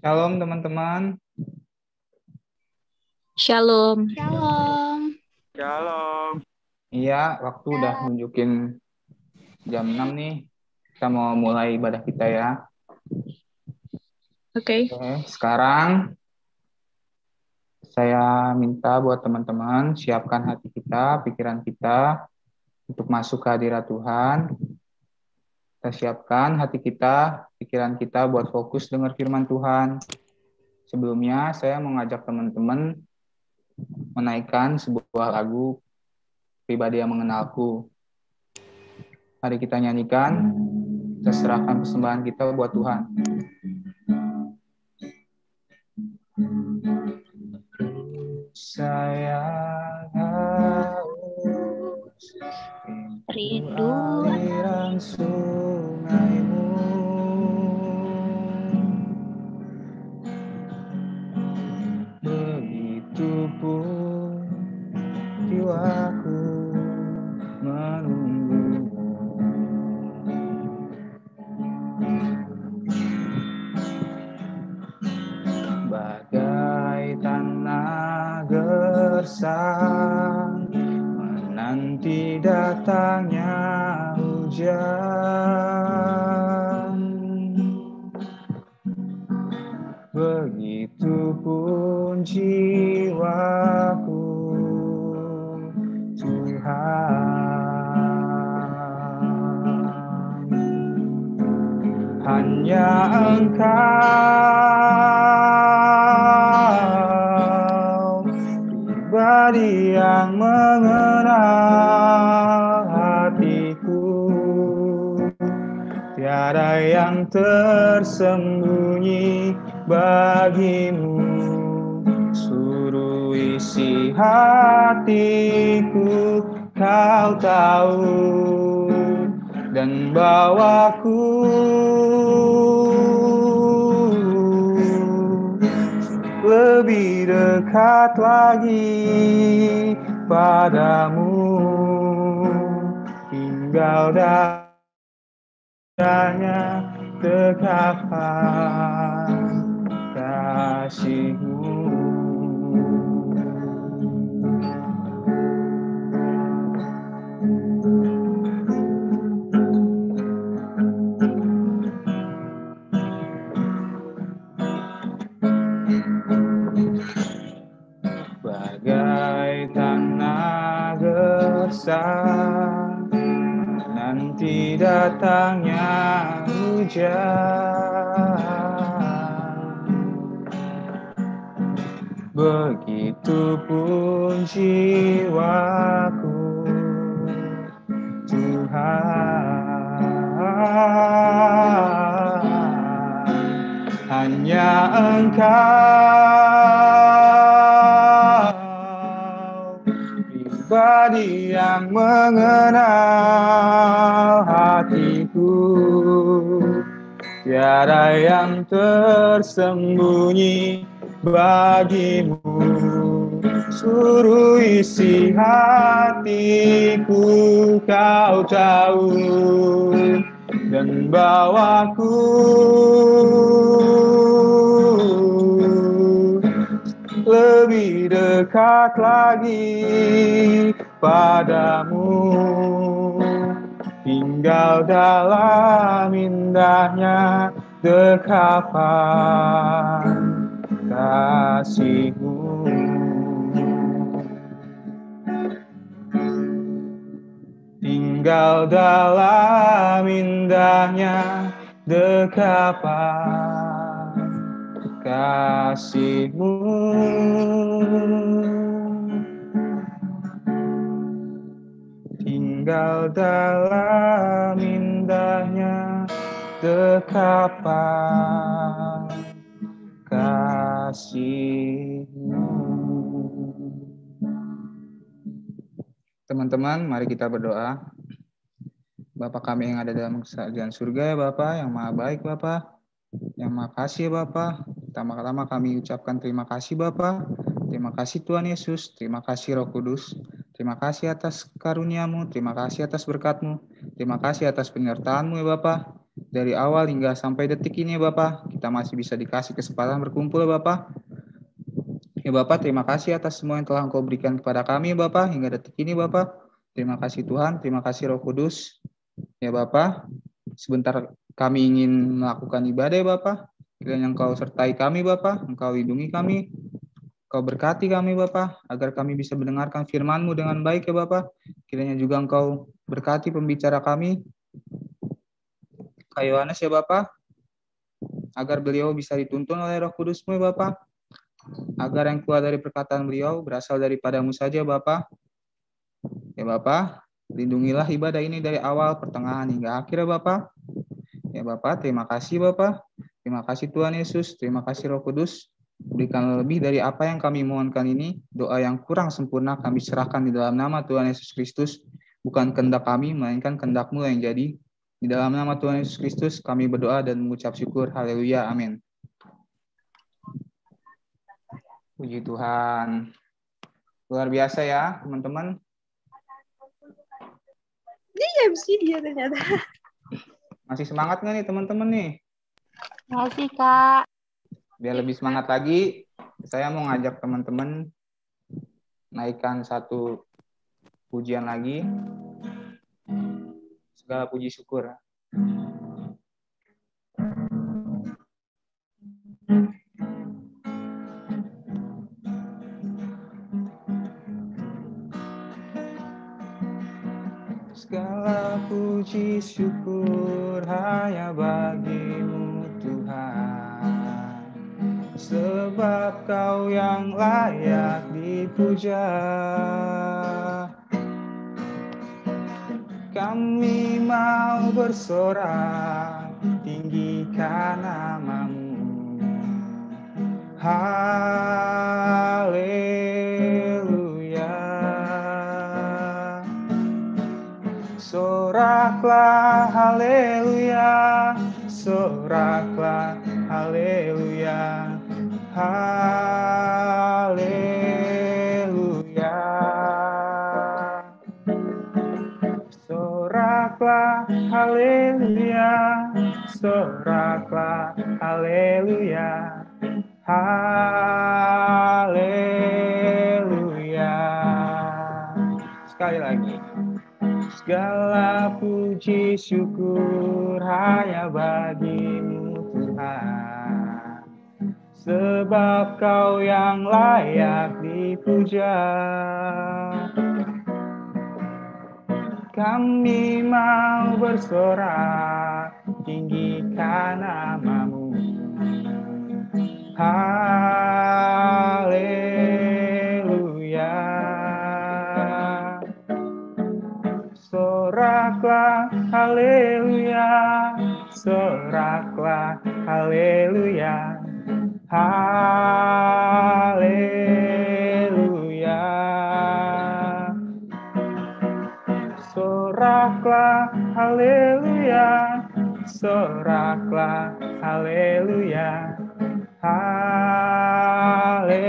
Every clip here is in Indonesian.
Shalom teman-teman. Shalom. Shalom. Shalom. Iya, waktu udah nunjukin jam 6 nih. Kita mau mulai ibadah kita ya. Oke. Sekarang saya minta buat teman-teman siapkan hati kita, pikiran kita untuk masuk ke hadirat Tuhan. Kita siapkan hati kita, pikiran kita buat fokus dengar firman Tuhan. Sebelumnya saya mengajak teman-teman menaikkan sebuah lagu Pribadi yang Mengenalku. Mari kita nyanyikan, kita serahkan persembahan kita buat Tuhan. Saya haus Rindu aliran sungaimu, begitupun jiwaku menunggumu. Bagai tanah gersang menanti datangnya hujan, begitupun jiwaku, Tuhan. Hanya Engkau pribadi yang mengenal hatiku, tiada yang tersembunyi bagimu. Suruh isi hatiku, kau tahu, dan bawaku lebih dekat lagi padamu, tinggal dadanya dekapan kasih-Mu. Bagai tanah gersang nanti datangnya hujan, begitupun jiwaku, Tuhan. Hanya Engkau pribadi yang mengenal hatiku, tiada yang tersembunyi bagimu. Suruh isi hatiku, kau tahu, dan bawaku lebih dekat lagi padamu, tinggal dalam indahnya dekapan kasih-Mu. Tinggal dalam indahnya dekapan kasih-Mu. Tinggal dalam indahnya dekapan kasih-Mu. Teman-teman, mari kita berdoa. Bapa kami yang ada dalam kerajaan surga, ya Bapa, yang maha baik Bapa, yang maha kasih ya Bapa. Pertama-tama kami ucapkan terima kasih Bapa. Terima kasih Tuhan Yesus, terima kasih Roh Kudus. Terima kasih atas karunia-Mu, terima kasih atas berkat-Mu, terima kasih atas penyertaan-Mu ya Bapa. dari awal hingga sampai detik ini Bapak, kita masih bisa dikasih kesempatan berkumpul Bapak. Ya Bapak, terima kasih atas semua yang telah Engkau berikan kepada kami Bapak hingga detik ini Bapak. Terima kasih Tuhan, terima kasih Roh Kudus. Ya Bapak, sebentar kami ingin melakukan ibadah ya Bapak. Kiranya Engkau sertai kami Bapak, Engkau lindungi kami, Engkau berkati kami Bapak, agar kami bisa mendengarkan firman-Mu dengan baik ya Bapak. Kiranya juga Engkau berkati pembicara kami, Kak Yohanes ya Bapak, agar beliau bisa dituntun oleh Roh Kudus-Mu ya Bapak. Agar yang keluar dari perkataan beliau berasal daripada-Mu saja Bapak. Ya Bapak, lindungilah ibadah ini dari awal, pertengahan, hingga akhir ya Bapak. Ya Bapak, terima kasih Bapak. Terima kasih Tuhan Yesus, terima kasih Roh Kudus. Berikan lebih dari apa yang kami mohonkan ini. Doa yang kurang sempurna kami serahkan di dalam nama Tuhan Yesus Kristus. Bukan kehendak kami, melainkan kehendak-Mu yang jadi. Di dalam nama Tuhan Yesus Kristus kami berdoa dan mengucap syukur. Haleluya, amin. Puji Tuhan. Luar biasa ya, teman-teman. Dia MC dia ternyata. Masih semangat nggak nih teman-teman nih? Masih, Kak. Biar lebih semangat lagi, saya mau ngajak teman-teman naikkan satu pujian lagi. Segala puji syukur. Segala puji syukur hanya bagi-Mu Tuhan, sebab Kau yang layak dipuja. Kami mau bersorak, tinggikan nama-Mu. Haleluya. Soraklah haleluya, soraklah haleluya, haleluya. Soraklah haleluya, soraklah haleluya, haleluya. Sekali lagi. Segala puji syukur hanya bagi-Mu Tuhan, sebab Kau yang layak dipuja. Kami mau bersorak, tinggikan nama-Mu. Haleluya. Soraklah haleluya, soraklah haleluya, haleluya. Soraklah haleluya, soraklah haleluya, haleluya.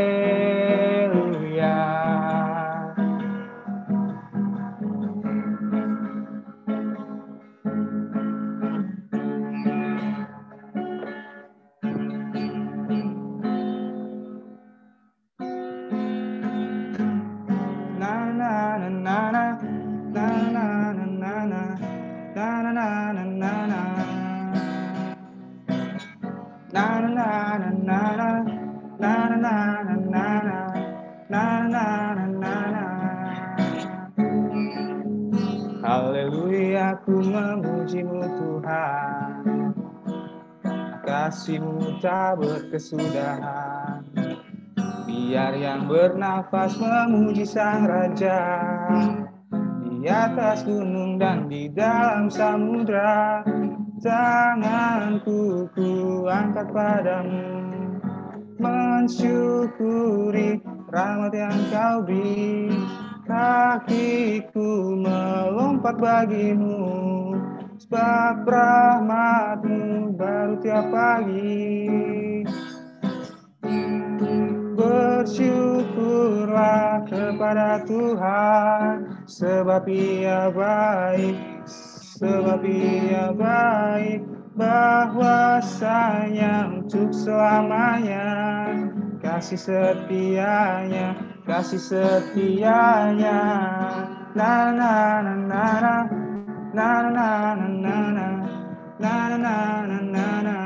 Haleluya, ku memuji-Mu Tuhan. Kasih-Mu tak berkesudahan. Biar yang bernafas memuji Sang Raja, di atas gunung dan di dalam samudra. Tanganku ku angkat padamu, mensyukuri rahmat yang Kau beri. Kakiku melompat bagi-Mu, sebab rahmat-Mu baru tiap pagi. Bersyukurlah kepada Tuhan, sebab Ia baik, sebab Ia baik. bahwasanya untuk selamanya kasih setianya na na na na na na na na na.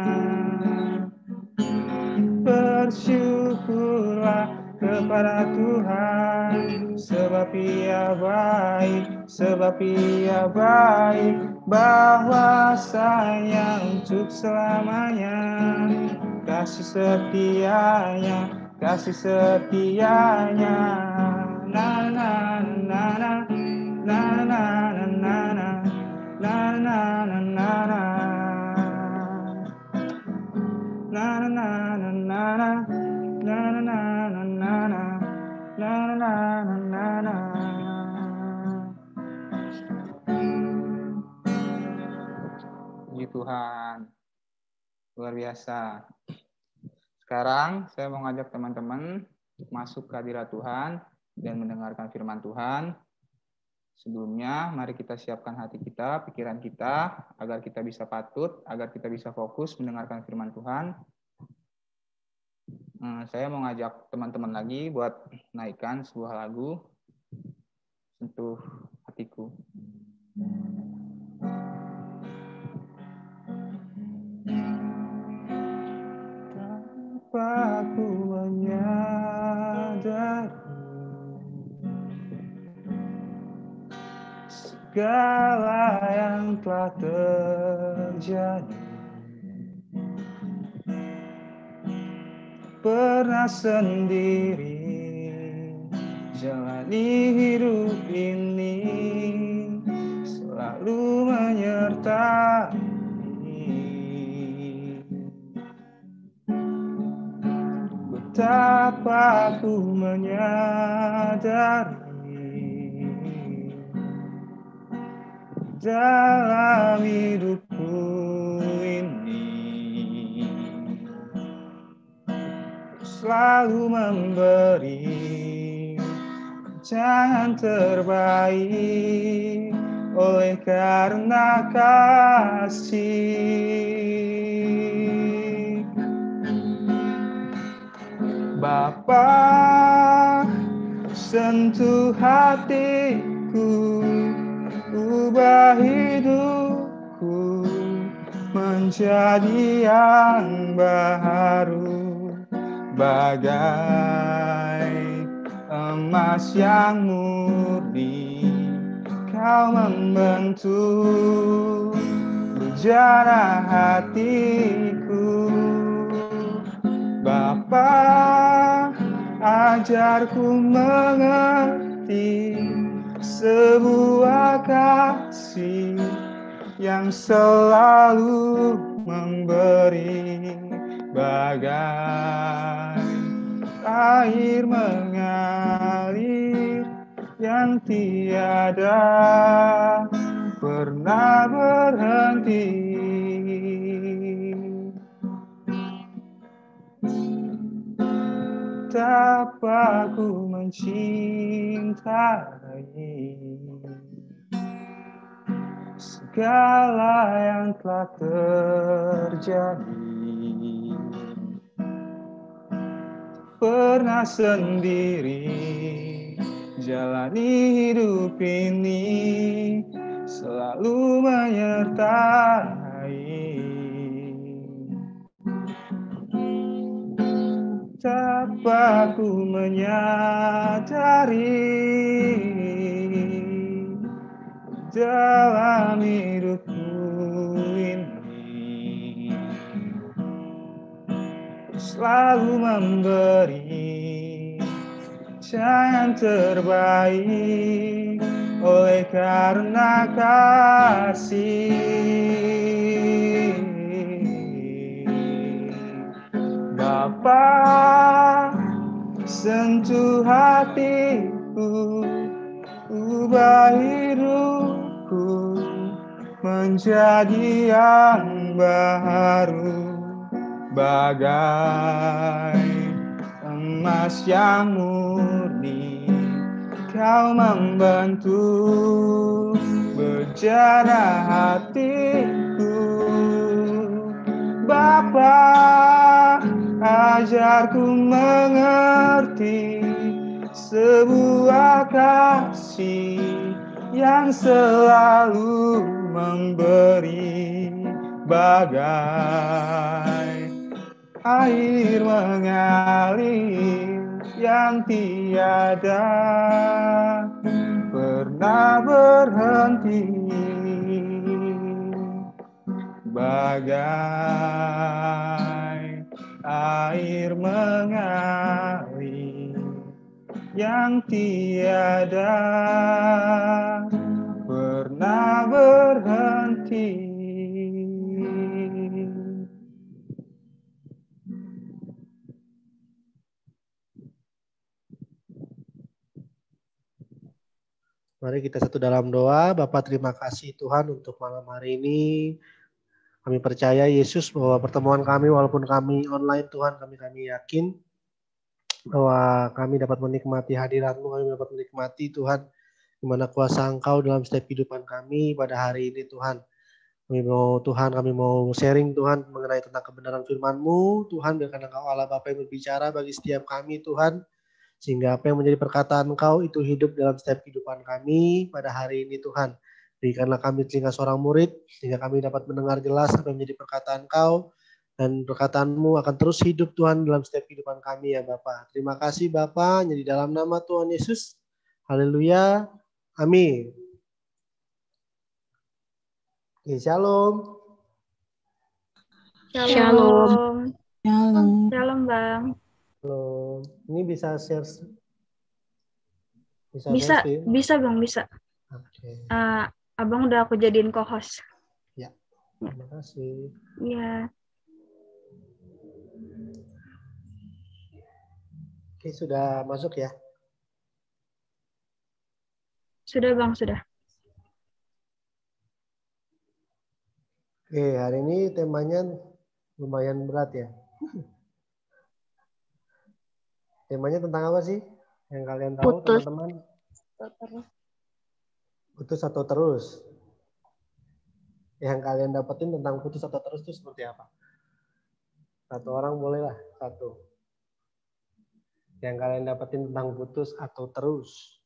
Bersyukurlah kepada Tuhan, sebab Ia baik, bahwasanya untuk selamanya kasih setianya na na na na na na na na na na na na. Na na na na na na na na na. Puji Tuhan, luar biasa. Sekarang saya mau ngajak teman-teman masuk ke hadirat Tuhan dan mendengarkan firman Tuhan. Sebelumnya, mari kita siapkan hati kita, pikiran kita, agar kita bisa patut, agar kita bisa fokus mendengarkan firman Tuhan. Saya mau ngajak teman-teman lagi buat naikkan sebuah lagu, Sentuh Hatiku. Tanpa ku menyadari segala yang telah terjadi, pernah sendiri jalani hidup ini, selalu menyertai. Betapa ku menyadari dalam hidupku ini selalu memberi jangan terbaik oleh karena kasih. Bapa, sentuh hatiku, ubah hidupku menjadi yang baru, bagai emas yang murni. Kau membentuk bejana hatiku. Bapa, ajarku mengerti sebuah kasih yang selalu memberi, bagai air mengalir yang tiada pernah berhenti. Betapa ku mencintai segala yang telah terjadi, pernah sendiri jalani hidup ini, selalu menyertai. Betapa ku menyadari dalam hidupku ini selalu memberi yang terbaik oleh karena kasih. Bapa, sentuh hatiku, ubah hidupku menjadi yang baru, bagai emas yang murni. Kau membentuk bejana hatiku. Bapa, ajarku mengerti sebuah kasih yang selalu memberi, bagai air mengalir yang tiada pernah berhenti, bagai air mengalir yang tiada pernah berhenti. Mari kita satu dalam doa. Bapa, terima kasih Tuhan untuk malam hari ini. Kami percaya Yesus bahwa pertemuan kami walaupun kami online Tuhan, kami yakin bahwa kami dapat menikmati hadirat-Mu, kami dapat menikmati Tuhan di mana kuasa Engkau dalam setiap kehidupan kami pada hari ini Tuhan. Kami mau sharing Tuhan mengenai tentang kebenaran firman-Mu. Tuhan, biarkan Engkau Allah Bapa yang berbicara bagi setiap kami Tuhan. Sehingga apa yang menjadi perkataan Engkau itu hidup dalam setiap kehidupan kami pada hari ini Tuhan. Berikanlah kami telinga seorang murid, sehingga kami dapat mendengar jelas apa yang menjadi perkataan Engkau. Dan perkataan-Mu akan terus hidup Tuhan dalam setiap kehidupan kami ya Bapa. Terima kasih Bapa, di dalam nama Tuhan Yesus. Haleluya. Amin. Oke, shalom. Shalom. Shalom. Shalom, Bang. Halo. Ini bisa share? Bisa, Bang, bisa. Oke. Abang udah aku jadiin co-host. Ya, terima kasih. Iya. Oke, sudah masuk ya? Sudah, Bang, sudah. Oke, hari ini temanya lumayan berat ya. Temanya tentang apa sih? Yang kalian tahu, Putus. teman-teman? Putus atau terus? Yang kalian dapetin tentang putus atau terus itu seperti apa? Satu orang bolehlah, satu. Yang kalian dapetin tentang putus atau terus?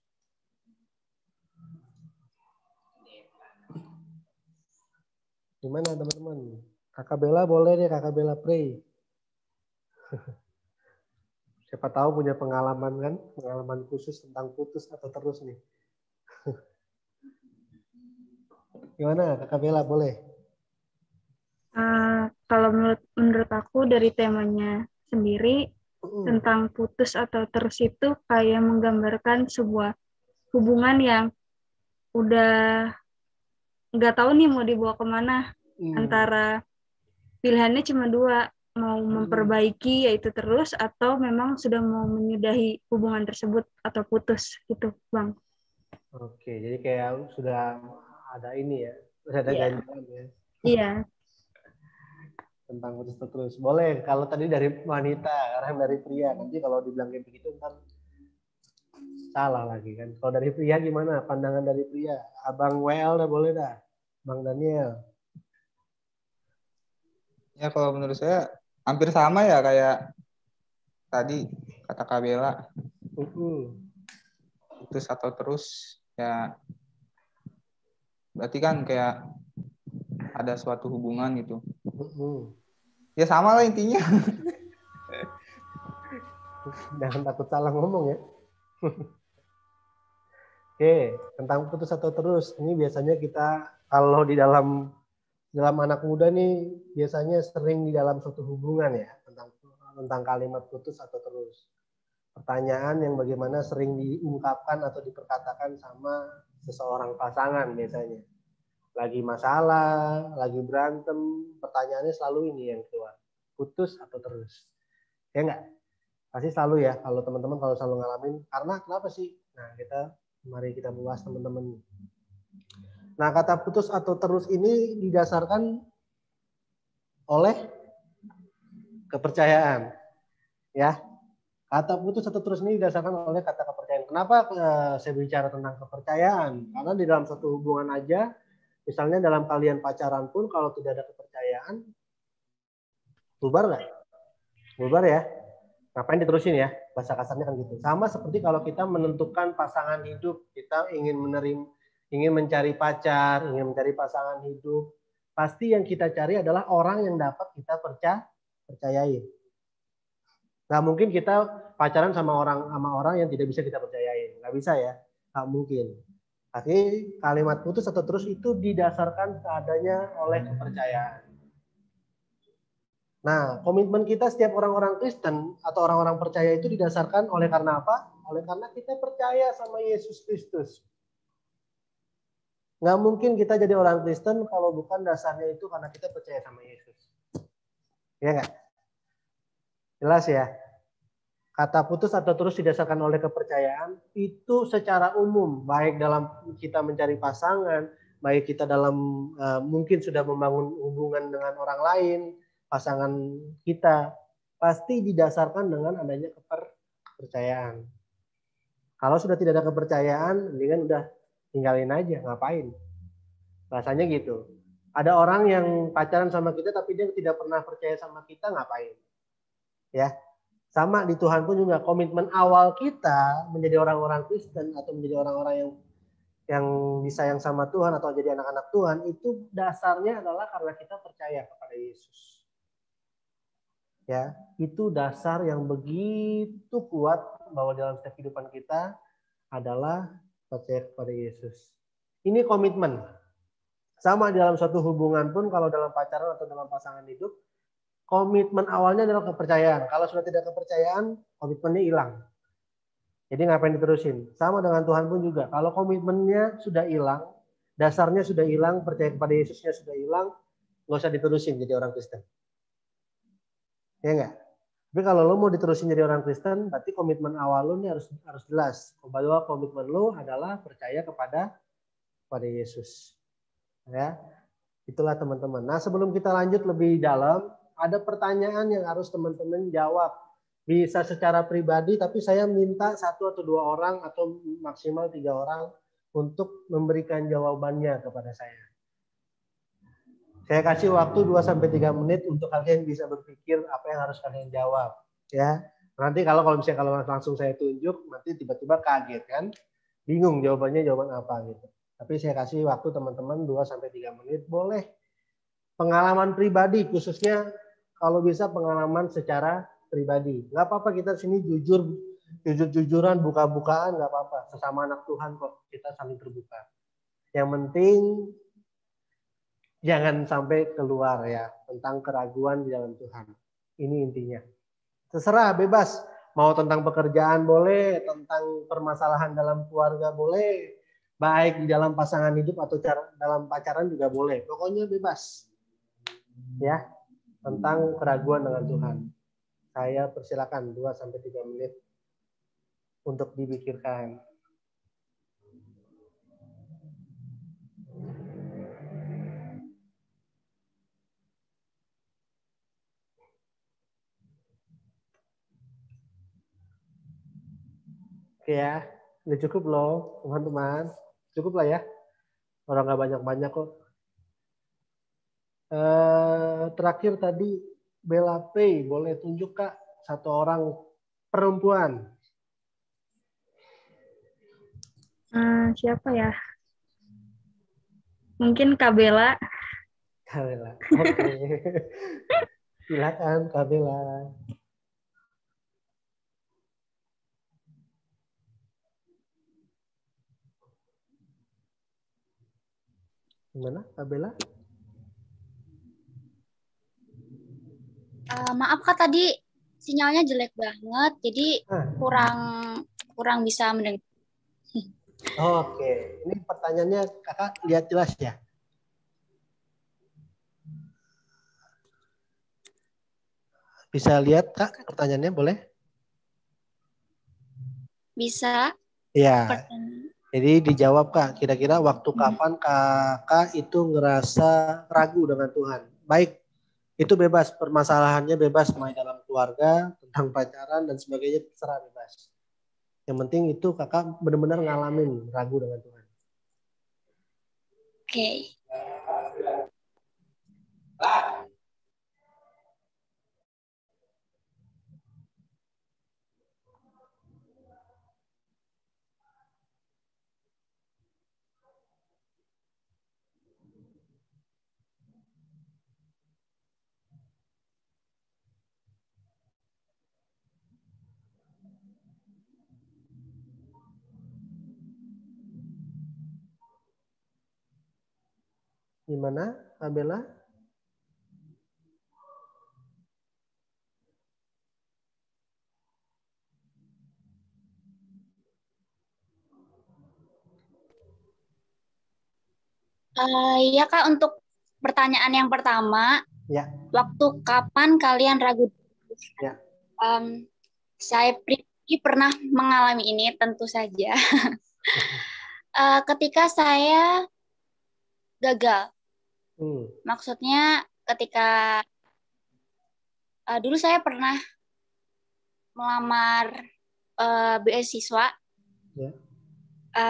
Gimana teman-teman? Kakak Bella boleh deh, Kakak Bella pray. Siapa tahu punya pengalaman kan? Pengalaman khusus tentang putus atau terus nih. Gimana Kakak Bella boleh? Kalau menurut aku dari temanya sendiri tentang putus atau terus itu kayak menggambarkan sebuah hubungan yang udah nggak tahu nih mau dibawa kemana. Antara pilihannya cuma dua, mau memperbaiki yaitu terus atau memang sudah mau menyudahi hubungan tersebut atau putus gitu, Bang. Oke, jadi kayak sudah ada ini ya, sudah ada ganjalan ya. Iya. Tentang putus terus. Boleh, kalau tadi dari wanita, orang dari pria. Nanti kalau dibilang kayak begitu ntar salah lagi kan. Kalau dari pria gimana? Pandangan dari pria. Abang WL dah boleh dah. Bang Daniel. Ya kalau menurut saya hampir sama ya kayak tadi kata Kak Bella. Putus atau terus ya berarti kan kayak ada suatu hubungan gitu. Ya sama lah intinya. Jangan takut salah ngomong ya. Oke, tentang putus atau terus. Ini biasanya kita kalau di dalam anak muda nih biasanya sering di dalam suatu hubungan ya tentang kalimat putus atau terus. Pertanyaan yang bagaimana sering diungkapkan atau diperkatakan sama seseorang pasangan biasanya. Lagi masalah, lagi berantem, pertanyaannya selalu ini yang keluar. Putus atau terus? Ya enggak? Pasti selalu ya, kalau teman-teman kalau selalu ngalamin. Karena kenapa sih? Nah, mari kita bahas teman-teman. Nah, kata putus atau terus ini didasarkan oleh kepercayaan. Ya. Kata putus atau terus ini didasarkan oleh kata kepercayaan. Kenapa saya bicara tentang kepercayaan? Karena di dalam satu hubungan aja, misalnya dalam kalian pacaran pun kalau tidak ada kepercayaan, Bubar nggak? Bubar ya? Ngapain diterusin ya? Bahasa kasarnya kan gitu. Sama seperti kalau kita menentukan pasangan hidup, kita ingin mencari pacar, ingin mencari pasangan hidup. Pasti yang kita cari adalah orang yang dapat kita percayai. Nggak mungkin kita pacaran sama orang yang tidak bisa kita percayai. Nggak bisa ya? Nggak mungkin. Tapi kalimat putus atau terus itu didasarkan seadanya oleh kepercayaan. Nah, komitmen kita setiap orang-orang Kristen atau orang-orang percaya itu didasarkan oleh karena apa? Oleh karena kita percaya sama Yesus Kristus. Nggak mungkin kita jadi orang Kristen kalau bukan dasarnya itu karena kita percaya sama Yesus. Ya nggak? Jelas ya? Kata putus atau terus didasarkan oleh kepercayaan itu secara umum, baik dalam kita mencari pasangan, baik kita dalam mungkin sudah membangun hubungan dengan orang lain, pasangan kita, pasti didasarkan dengan adanya kepercayaan. Kalau sudah tidak ada kepercayaan, mendingan udah tinggalin aja, ngapain? Rasanya gitu. Ada orang yang pacaran sama kita tapi dia tidak pernah percaya sama kita, ngapain? Ya. Sama di Tuhan pun juga, komitmen awal kita menjadi orang-orang Kristen atau menjadi orang-orang yang disayang sama Tuhan atau jadi anak-anak Tuhan, itu dasarnya adalah karena kita percaya kepada Yesus. Ya, itu dasar yang begitu kuat bahwa dalam setiap kehidupan kita adalah percaya kepada Yesus. Ini komitmen. Sama di dalam suatu hubungan pun, kalau dalam pacaran atau dalam pasangan hidup, komitmen awalnya adalah kepercayaan. Kalau sudah tidak kepercayaan, komitmennya hilang. Jadi ngapain diterusin? Sama dengan Tuhan pun juga. Kalau komitmennya sudah hilang, dasarnya sudah hilang, percaya kepada Yesusnya sudah hilang, nggak usah diterusin jadi orang Kristen. Ya enggak? Tapi kalau lo mau diterusin jadi orang Kristen, berarti komitmen awal lo ini harus jelas. Bahwa komitmen lo adalah percaya kepada Yesus. Ya, itulah teman-teman. Nah, sebelum kita lanjut lebih dalam, ada pertanyaan yang harus teman-teman jawab. Bisa secara pribadi, tapi saya minta 1 atau 2 orang atau maksimal 3 orang untuk memberikan jawabannya kepada saya. Saya kasih waktu 2-3 menit untuk kalian bisa berpikir apa yang harus kalian jawab. Ya, nanti kalau langsung saya tunjuk, nanti tiba-tiba kaget kan, bingung jawaban apa gitu. Tapi saya kasih waktu teman-teman 2-3 menit, boleh pengalaman pribadi, khususnya kalau bisa pengalaman secara pribadi. Nggak apa-apa kita sini jujur-jujuran, buka-bukaan, nggak apa-apa. Sesama anak Tuhan kok, kita saling terbuka. Yang penting jangan sampai keluar ya tentang keraguan di dalam Tuhan. Ini intinya. Terserah, bebas. Mau tentang pekerjaan boleh, tentang permasalahan dalam keluarga boleh, baik di dalam pasangan hidup atau dalam pacaran juga boleh. Pokoknya bebas. Ya, tentang keraguan dengan Tuhan. Saya persilakan 2-3 menit untuk dipikirkan. Oke ya, udah cukup loh teman-teman. Cukup lah ya. Orang nggak banyak-banyak kok. Terakhir tadi Bella P, boleh tunjuk Kak 1 orang perempuan. Siapa ya? Mungkin Kak Bella. Kak Bella. Oke. Silakan Kak Bella. Gimana Kak Bella? Maaf Kak, tadi sinyalnya jelek banget, jadi kurang bisa mendengar. Oke, ini pertanyaannya Kakak lihat jelas ya? Bisa lihat Kak pertanyaannya, boleh? Bisa? Ya. Jadi dijawab Kak, kira-kira waktu kapan Kakak itu ngerasa ragu dengan Tuhan? Baik, itu bebas, permasalahannya bebas, main dalam keluarga, tentang pacaran dan sebagainya, terserah bebas. Yang penting itu Kakak benar-benar ngalamin ragu dengan Tuhan. Oke. Gimana, Abela? Iya Kak, untuk pertanyaan yang pertama, Ya. waktu kapan kalian ragu? Ya. Saya pribadi pernah mengalami ini, tentu saja. Ketika saya gagal, maksudnya ketika dulu saya pernah melamar beasiswa. Ya.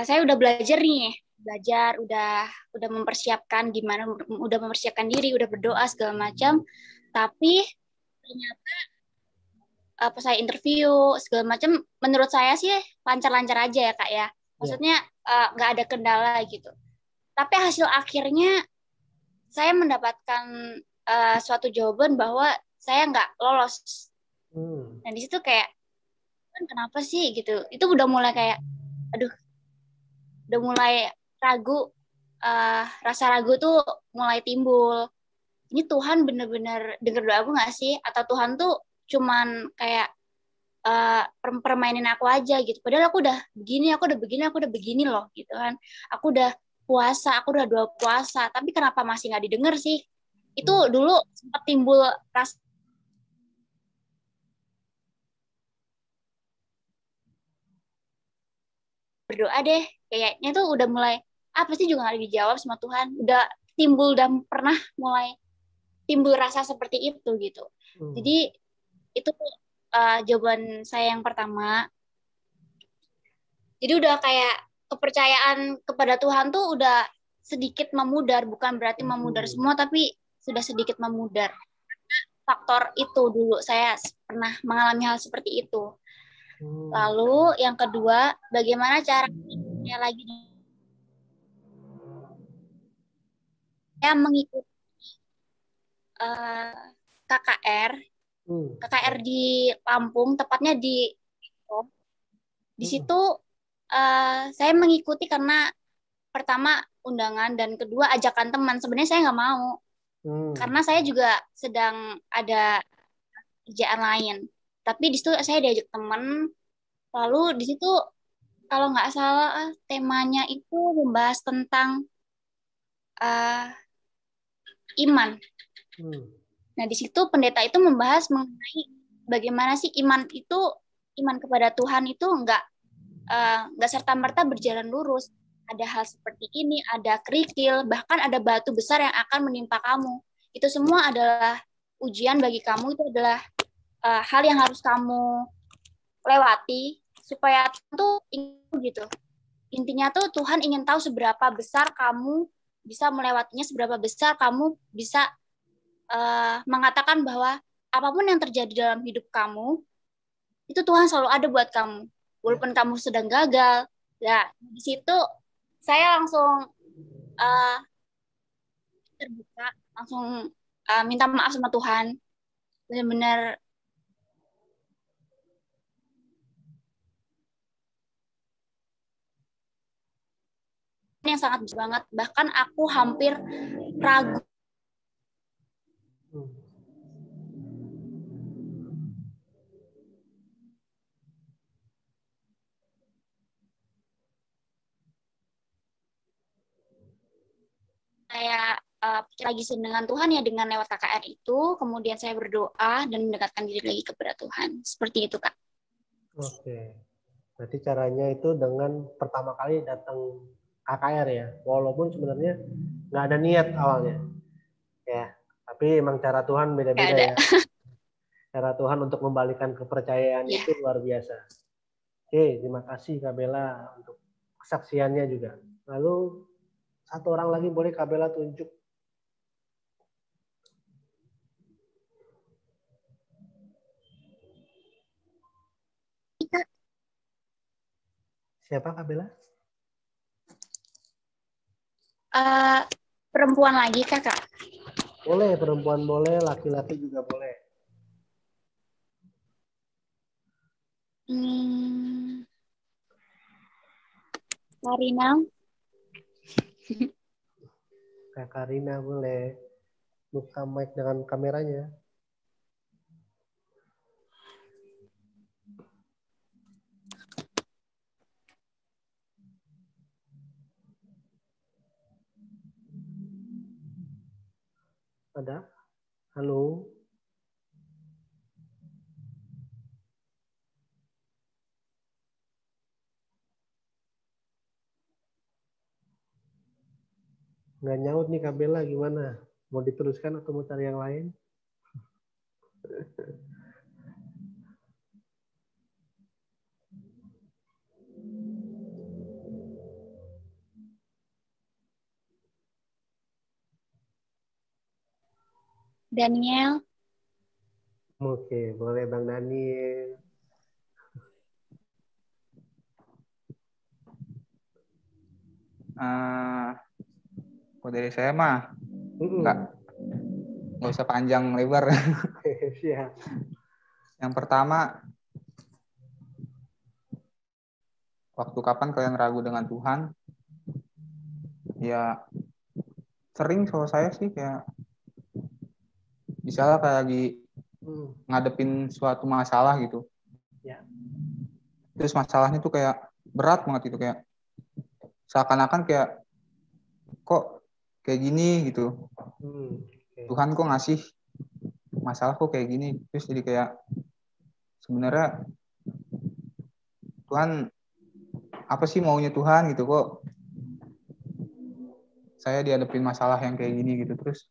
Saya udah belajar nih, udah mempersiapkan gimana, udah mempersiapkan diri, udah berdoa segala macam. Tapi ternyata pas saya interview segala macam, menurut saya sih lancar-lancar aja ya Kak ya. Maksudnya nggak ada kendala gitu. Tapi hasil akhirnya saya mendapatkan suatu jawaban bahwa saya nggak lolos. Nah di situ kayak, kenapa sih gitu? Itu udah mulai kayak, aduh, udah mulai ragu, rasa ragu tuh mulai timbul. Ini Tuhan bener-bener denger doa aku nggak sih? Atau Tuhan tuh cuman kayak permainin aku aja gitu. Padahal aku udah begini, aku udah begini loh gitu kan. Aku udah puasa, aku udah 2 puasa, tapi kenapa masih nggak didengar sih? Itu dulu sempat timbul rasa berdoa deh, kayaknya tuh udah mulai pasti juga nggak dijawab sama Tuhan. Udah timbul dan pernah mulai timbul rasa seperti itu gitu. Jadi itu jawaban saya yang pertama. Jadi udah kayak kepercayaan kepada Tuhan tuh udah sedikit memudar, bukan berarti memudar semua, tapi sudah sedikit memudar. Faktor itu dulu saya pernah mengalami hal seperti itu. Lalu yang kedua, bagaimana cara saya lagi saya mengikuti KKR di Lampung, tepatnya di situ saya mengikuti karena pertama undangan dan kedua ajakan teman. Sebenarnya saya nggak mau karena saya juga sedang ada kerjaan lain. Tapi di situ saya diajak teman. Lalu di situ kalau nggak salah temanya itu membahas tentang iman. Nah di situ pendeta itu membahas mengenai bagaimana sih iman kepada Tuhan itu nggak serta-merta berjalan lurus. Ada hal seperti ini, ada kerikil, bahkan ada batu besar yang akan menimpa kamu. Itu semua adalah ujian bagi kamu, itu adalah hal yang harus kamu lewati supaya tuh gitu. Intinya tuh Tuhan ingin tahu seberapa besar kamu bisa melewatinya, seberapa besar kamu bisa mengatakan bahwa apapun yang terjadi dalam hidup kamu, itu Tuhan selalu ada buat kamu. Walaupun kamu sedang gagal, ya di situ saya langsung terbuka, langsung minta maaf sama Tuhan. Benar-benar yang sangat besar banget. Bahkan aku hampir ragu. Saya lagi dengan Tuhan ya dengan lewat KKR itu, kemudian saya berdoa dan mendekatkan diri lagi kepada Tuhan. Seperti itu, Kak. Oke. Berarti caranya itu dengan pertama kali datang KKR ya, walaupun sebenarnya nggak ada niat awalnya. Ya, tapi emang cara Tuhan beda-beda ya. Cara Tuhan untuk membalikan kepercayaan itu luar biasa. Oke, terima kasih Kak Bella untuk kesaksiannya juga. Lalu satu orang lagi boleh Kak Bella tunjuk. Siapa Kak Bella? Perempuan lagi Kakak. Boleh, perempuan boleh, laki-laki juga boleh. Marina. Kak Karina boleh buka mic dengan kameranya. Ada? Halo? Nggak nyaut nih Kak Bella, gimana? Mau diteruskan atau mau cari yang lain? Daniel. Oke, boleh Bang Daniel. Kalau dari saya mah nggak usah panjang lebar. Siap. Yang pertama, waktu kapan kalian ragu dengan Tuhan? Ya sering kalau saya sih kayak misalnya kayak lagi ngadepin suatu masalah gitu. Ya. Terus masalahnya tuh kayak berat banget gitu, kayak seakan-akan kayak kok kayak gini gitu. Okay. Tuhan kok ngasih masalah kok kayak gini. Terus jadi kayak sebenarnya Tuhan apa sih maunya Tuhan gitu, kok saya dihadapin masalah yang kayak gini gitu. Terus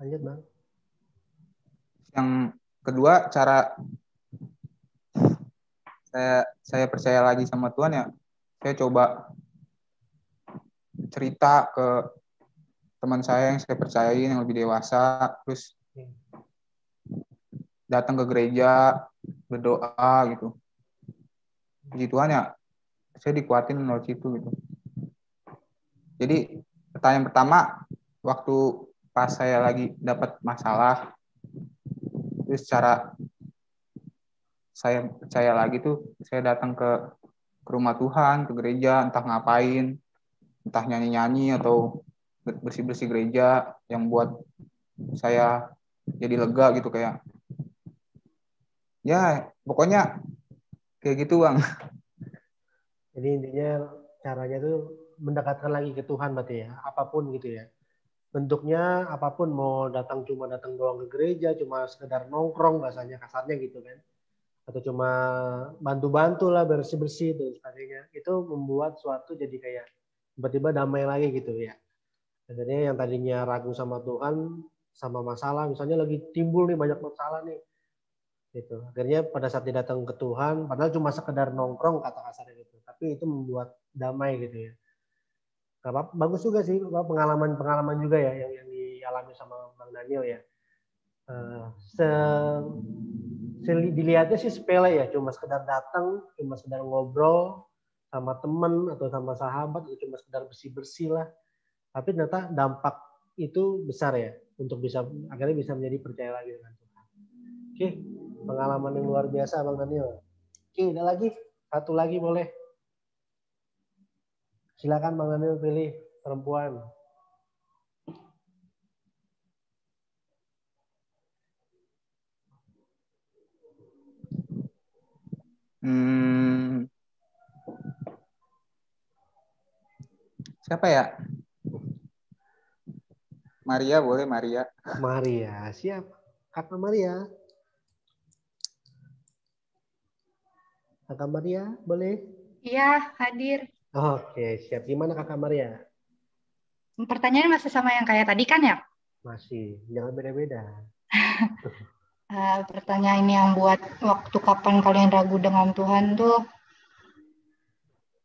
lanjut Bang. Yang kedua, cara saya percaya lagi sama Tuhan ya, saya coba cerita ke teman saya yang saya percayain yang lebih dewasa, terus datang ke gereja berdoa gitu. Puji Tuhan ya, saya dikuatin lewat situ gitu. Jadi pertanyaan pertama, waktu pas saya lagi dapat masalah, terus cara saya percaya lagi tuh saya datang ke rumah Tuhan, ke gereja, entah ngapain, entah nyanyi-nyanyi atau bersih-bersih gereja yang buat saya jadi lega gitu, kayak ya pokoknya kayak gitu Bang. Jadi intinya caranya tuh mendekatkan lagi ke Tuhan berarti ya, apapun gitu ya. Bentuknya apapun, mau datang cuma datang doang ke gereja, cuma sekedar nongkrong bahasanya kasarnya gitu kan. Atau cuma bantu-bantu lah bersih-bersih dan sebagainya. Itu membuat suatu jadi kayak tiba-tiba damai lagi gitu ya. Jadi yang tadinya ragu sama Tuhan, sama masalah, misalnya lagi timbul nih banyak masalah nih, gitu. Akhirnya pada saat dia datang ke Tuhan, padahal cuma sekedar nongkrong kata kasarnya gitu, tapi itu membuat damai gitu ya. Bagus juga sih pengalaman-pengalaman juga ya yang dialami sama Bang Daniel ya. Dilihatnya sih sepele ya, cuma sekedar datang, cuma sekedar ngobrol sama temen atau sama sahabat, atau cuma sekedar bersih-bersih lah. Tapi ternyata dampak itu besar ya, untuk akhirnya bisa menjadi percaya lagi dengan Tuhan. Oke, pengalaman yang luar biasa Bang Daniel. Oke, ada lagi? Satu lagi boleh. Silakan Bang Daniel pilih perempuan. Siapa ya? Maria boleh, Maria. Maria, siap. Kakak Maria. Kakak Maria, boleh? Iya, hadir. Oke, siap. Gimana Kakak Maria? Pertanyaannya masih sama yang kayak tadi kan ya? Masih, jangan beda-beda. Pertanyaan yang buat waktu kapan kalian ragu dengan Tuhan tuh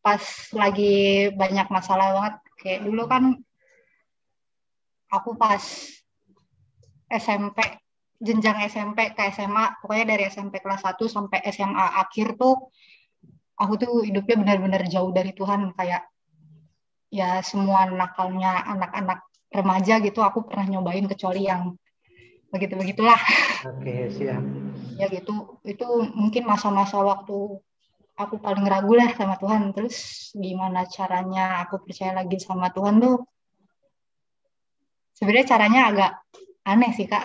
pas lagi banyak masalah banget. Kayak dulu kan aku pas SMP, jenjang SMP ke SMA, pokoknya dari SMP kelas 1 sampai SMA akhir tuh aku tuh hidupnya benar-benar jauh dari Tuhan, kayak ya semua nakalnya anak-anak remaja gitu aku pernah nyobain, kecuali yang begitu-begitulah. Oke, siap. Ya gitu, itu mungkin masa-masa waktu aku paling ragu lah sama Tuhan. Terus gimana caranya aku percaya lagi sama Tuhan tuh? Sebenarnya caranya agak aneh sih, Kak.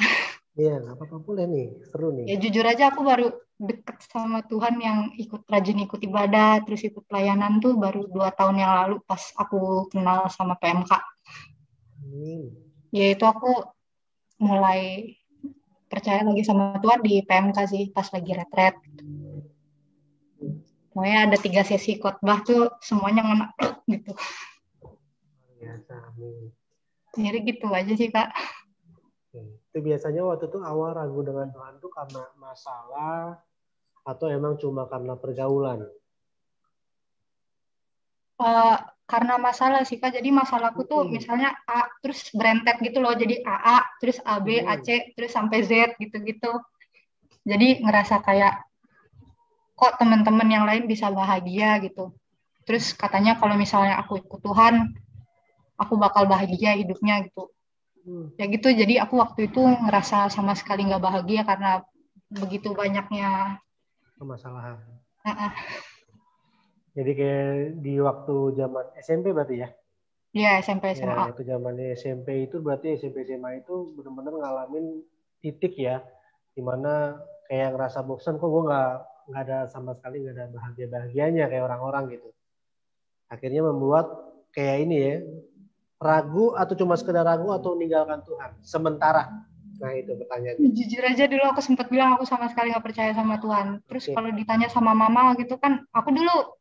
Iya, nggak apa-apa, boleh nih, seru nih. Ya jujur aja aku baru deket sama Tuhan yang rajin ikut ibadah, terus ikut pelayanan tuh baru 2 tahun yang lalu pas aku kenal sama PMK. Ya itu aku mulai percaya lagi sama Tuhan di PMK sih, pas lagi retret. Pokoknya ada 3 sesi khotbah tuh semuanya ngena gitu. Biasa, amin. Jadi gitu aja sih, Kak. Itu biasanya waktu itu awal ragu dengan Tuhan tuh karena masalah atau emang cuma karena pergaulan? Karena masalah sih, Kak. Jadi masalahku tuh misalnya A terus berentet gitu loh. Jadi AA terus AB AC terus sampai Z gitu-gitu. Jadi ngerasa kayak kok teman-teman yang lain bisa bahagia gitu. Terus katanya kalau misalnya aku ikut Tuhan, aku bakal bahagia hidupnya gitu. Ya gitu, jadi aku waktu itu ngerasa sama sekali nggak bahagia karena begitu banyaknya Permasalahan. uh-uh. Jadi kayak di waktu zaman SMP berarti ya? Iya, SMP SMA. Ya, waktu zaman SMP itu berarti SMP SMA itu benar-benar ngalamin titik ya, dimana kayak ngerasa bosan, kok gue nggak ada sama sekali, nggak ada bahagianya kayak orang-orang gitu. Akhirnya membuat kayak ini ya, ragu atau cuma sekedar ragu atau meninggalkan Tuhan sementara. Nah itu pertanyaannya. Jujur aja dulu aku sempat bilang aku sama sekali nggak percaya sama Tuhan. Terus kalau ditanya sama mama gitu kan, aku dulu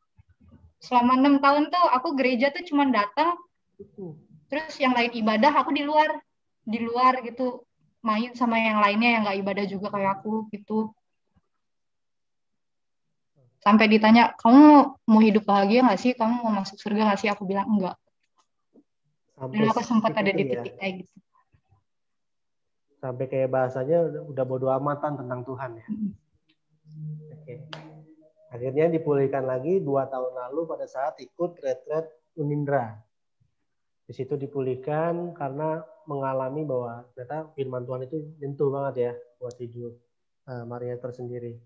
selama 6 tahun tuh aku gereja tuh cuma datang, terus yang lain ibadah aku di luar gitu, main sama yang lainnya yang nggak ibadah juga kayak aku gitu. Sampai ditanya, kamu mau hidup bahagia nggak sih? Kamu mau masuk surga nggak sih? Aku bilang enggak. Dulu aku sempat ada di titik kayak gitu. Sampai kayak bahasanya udah bodo amatan tentang Tuhan ya. Oke. Akhirnya dipulihkan lagi 2 tahun lalu pada saat ikut retret Unindra. Di situ dipulihkan karena mengalami bahwa ternyata firman Tuhan itu nyentuh banget ya buat hidup Maria tersendiri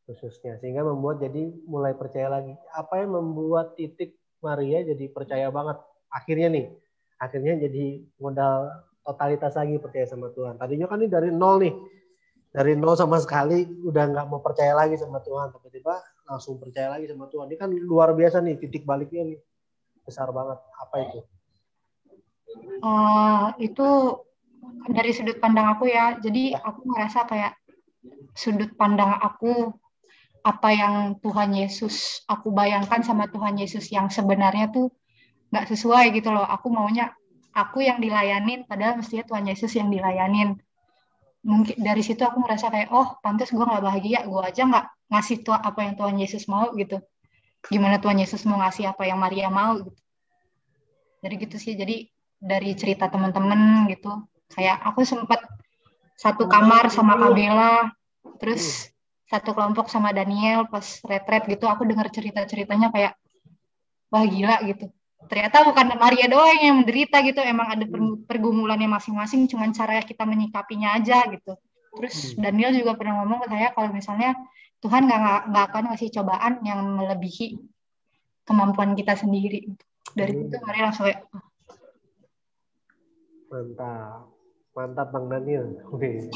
khususnya. Sehingga membuat jadi mulai percaya lagi. Apa yang membuat titik Maria jadi percaya banget? Akhirnya jadi modal totalitas lagi percaya sama Tuhan. Tadinya kan ini dari nol nih. Dari nol sama sekali udah nggak mau percaya lagi sama Tuhan. Tiba-tiba langsung percaya lagi sama Tuhan. Ini kan luar biasa nih titik baliknya nih. Besar banget. Apa itu? Itu dari sudut pandang aku ya. Jadi aku ngerasa kayak sudut pandang aku, apa yang Tuhan Yesus aku bayangkan sama Tuhan Yesus yang sebenarnya tuh nggak sesuai gitu loh. Aku maunya aku yang dilayanin, padahal mestinya Tuhan Yesus yang dilayanin. Mungkin dari situ aku ngerasa kayak, oh pantas gue nggak bahagia, gue aja nggak ngasih apa yang Tuhan Yesus mau gitu. Gimana Tuhan Yesus mau ngasih apa yang Maria mau gitu. Jadi gitu sih. Jadi dari cerita teman-teman gitu, kayak aku sempat satu kamar sama Kak Bella, terus satu kelompok sama Daniel pas retret gitu, aku dengar cerita-ceritanya kayak wah gila gitu. Ternyata bukan Maria doang yang menderita gitu, emang ada pergumulannya masing-masing, cuman cara kita menyikapinya aja gitu. Terus Daniel juga pernah ngomong ke saya kalau misalnya Tuhan nggak akan ngasih cobaan yang melebihi kemampuan kita sendiri. Dari itu Maria langsung kayak mantap Bang Daniel. Oke,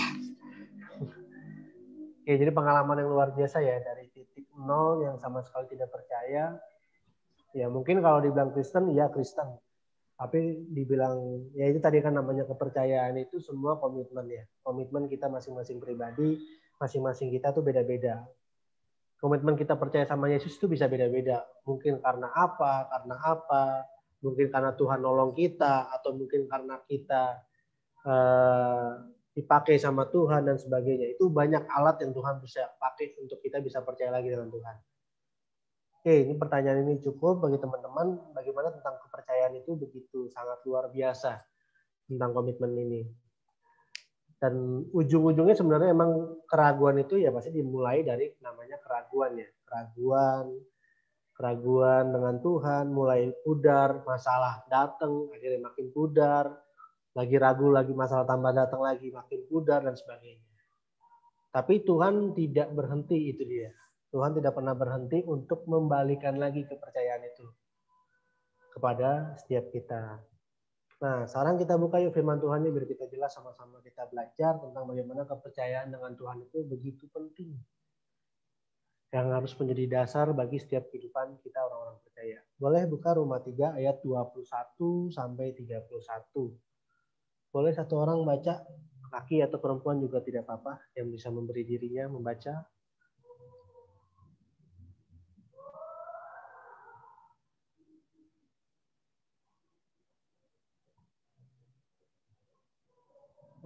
jadi pengalaman yang luar biasa ya, dari titik nol yang sama sekali tidak percaya. Ya mungkin kalau dibilang Kristen, ya Kristen. Tapi dibilang, ya itu tadi kan namanya kepercayaan itu semua komitmen ya. Komitmen kita masing-masing pribadi, masing-masing kita tuh beda-beda. Komitmen kita percaya sama Yesus itu bisa beda-beda. Mungkin karena apa, mungkin karena Tuhan nolong kita, atau mungkin karena kita dipakai sama Tuhan dan sebagainya. Itu banyak alat yang Tuhan bisa pakai untuk kita bisa percaya lagi dengan Tuhan. Oke, ini pertanyaan ini cukup bagi teman-teman. Bagaimana tentang kepercayaan itu begitu sangat luar biasa tentang komitmen ini. Dan ujung-ujungnya sebenarnya emang keraguan itu ya pasti dimulai dari namanya keraguan ya. Keraguan dengan Tuhan, mulai pudar, masalah datang, akhirnya makin pudar. lagi ragu, lagi masalah tambah datang lagi, makin pudar dan sebagainya. Tapi Tuhan tidak berhenti, itu dia. Tuhan tidak pernah berhenti untuk membalikan lagi kepercayaan itu kepada setiap kita. Nah, sekarang kita buka yuk firman Tuhannya biar kita jelas sama-sama kita belajar tentang bagaimana kepercayaan dengan Tuhan itu begitu penting. Yang harus menjadi dasar bagi setiap kehidupan kita orang-orang percaya. Boleh buka Roma 3 ayat 21 sampai 31. Boleh satu orang baca, laki atau perempuan juga tidak apa-apa, yang bisa memberi dirinya membaca.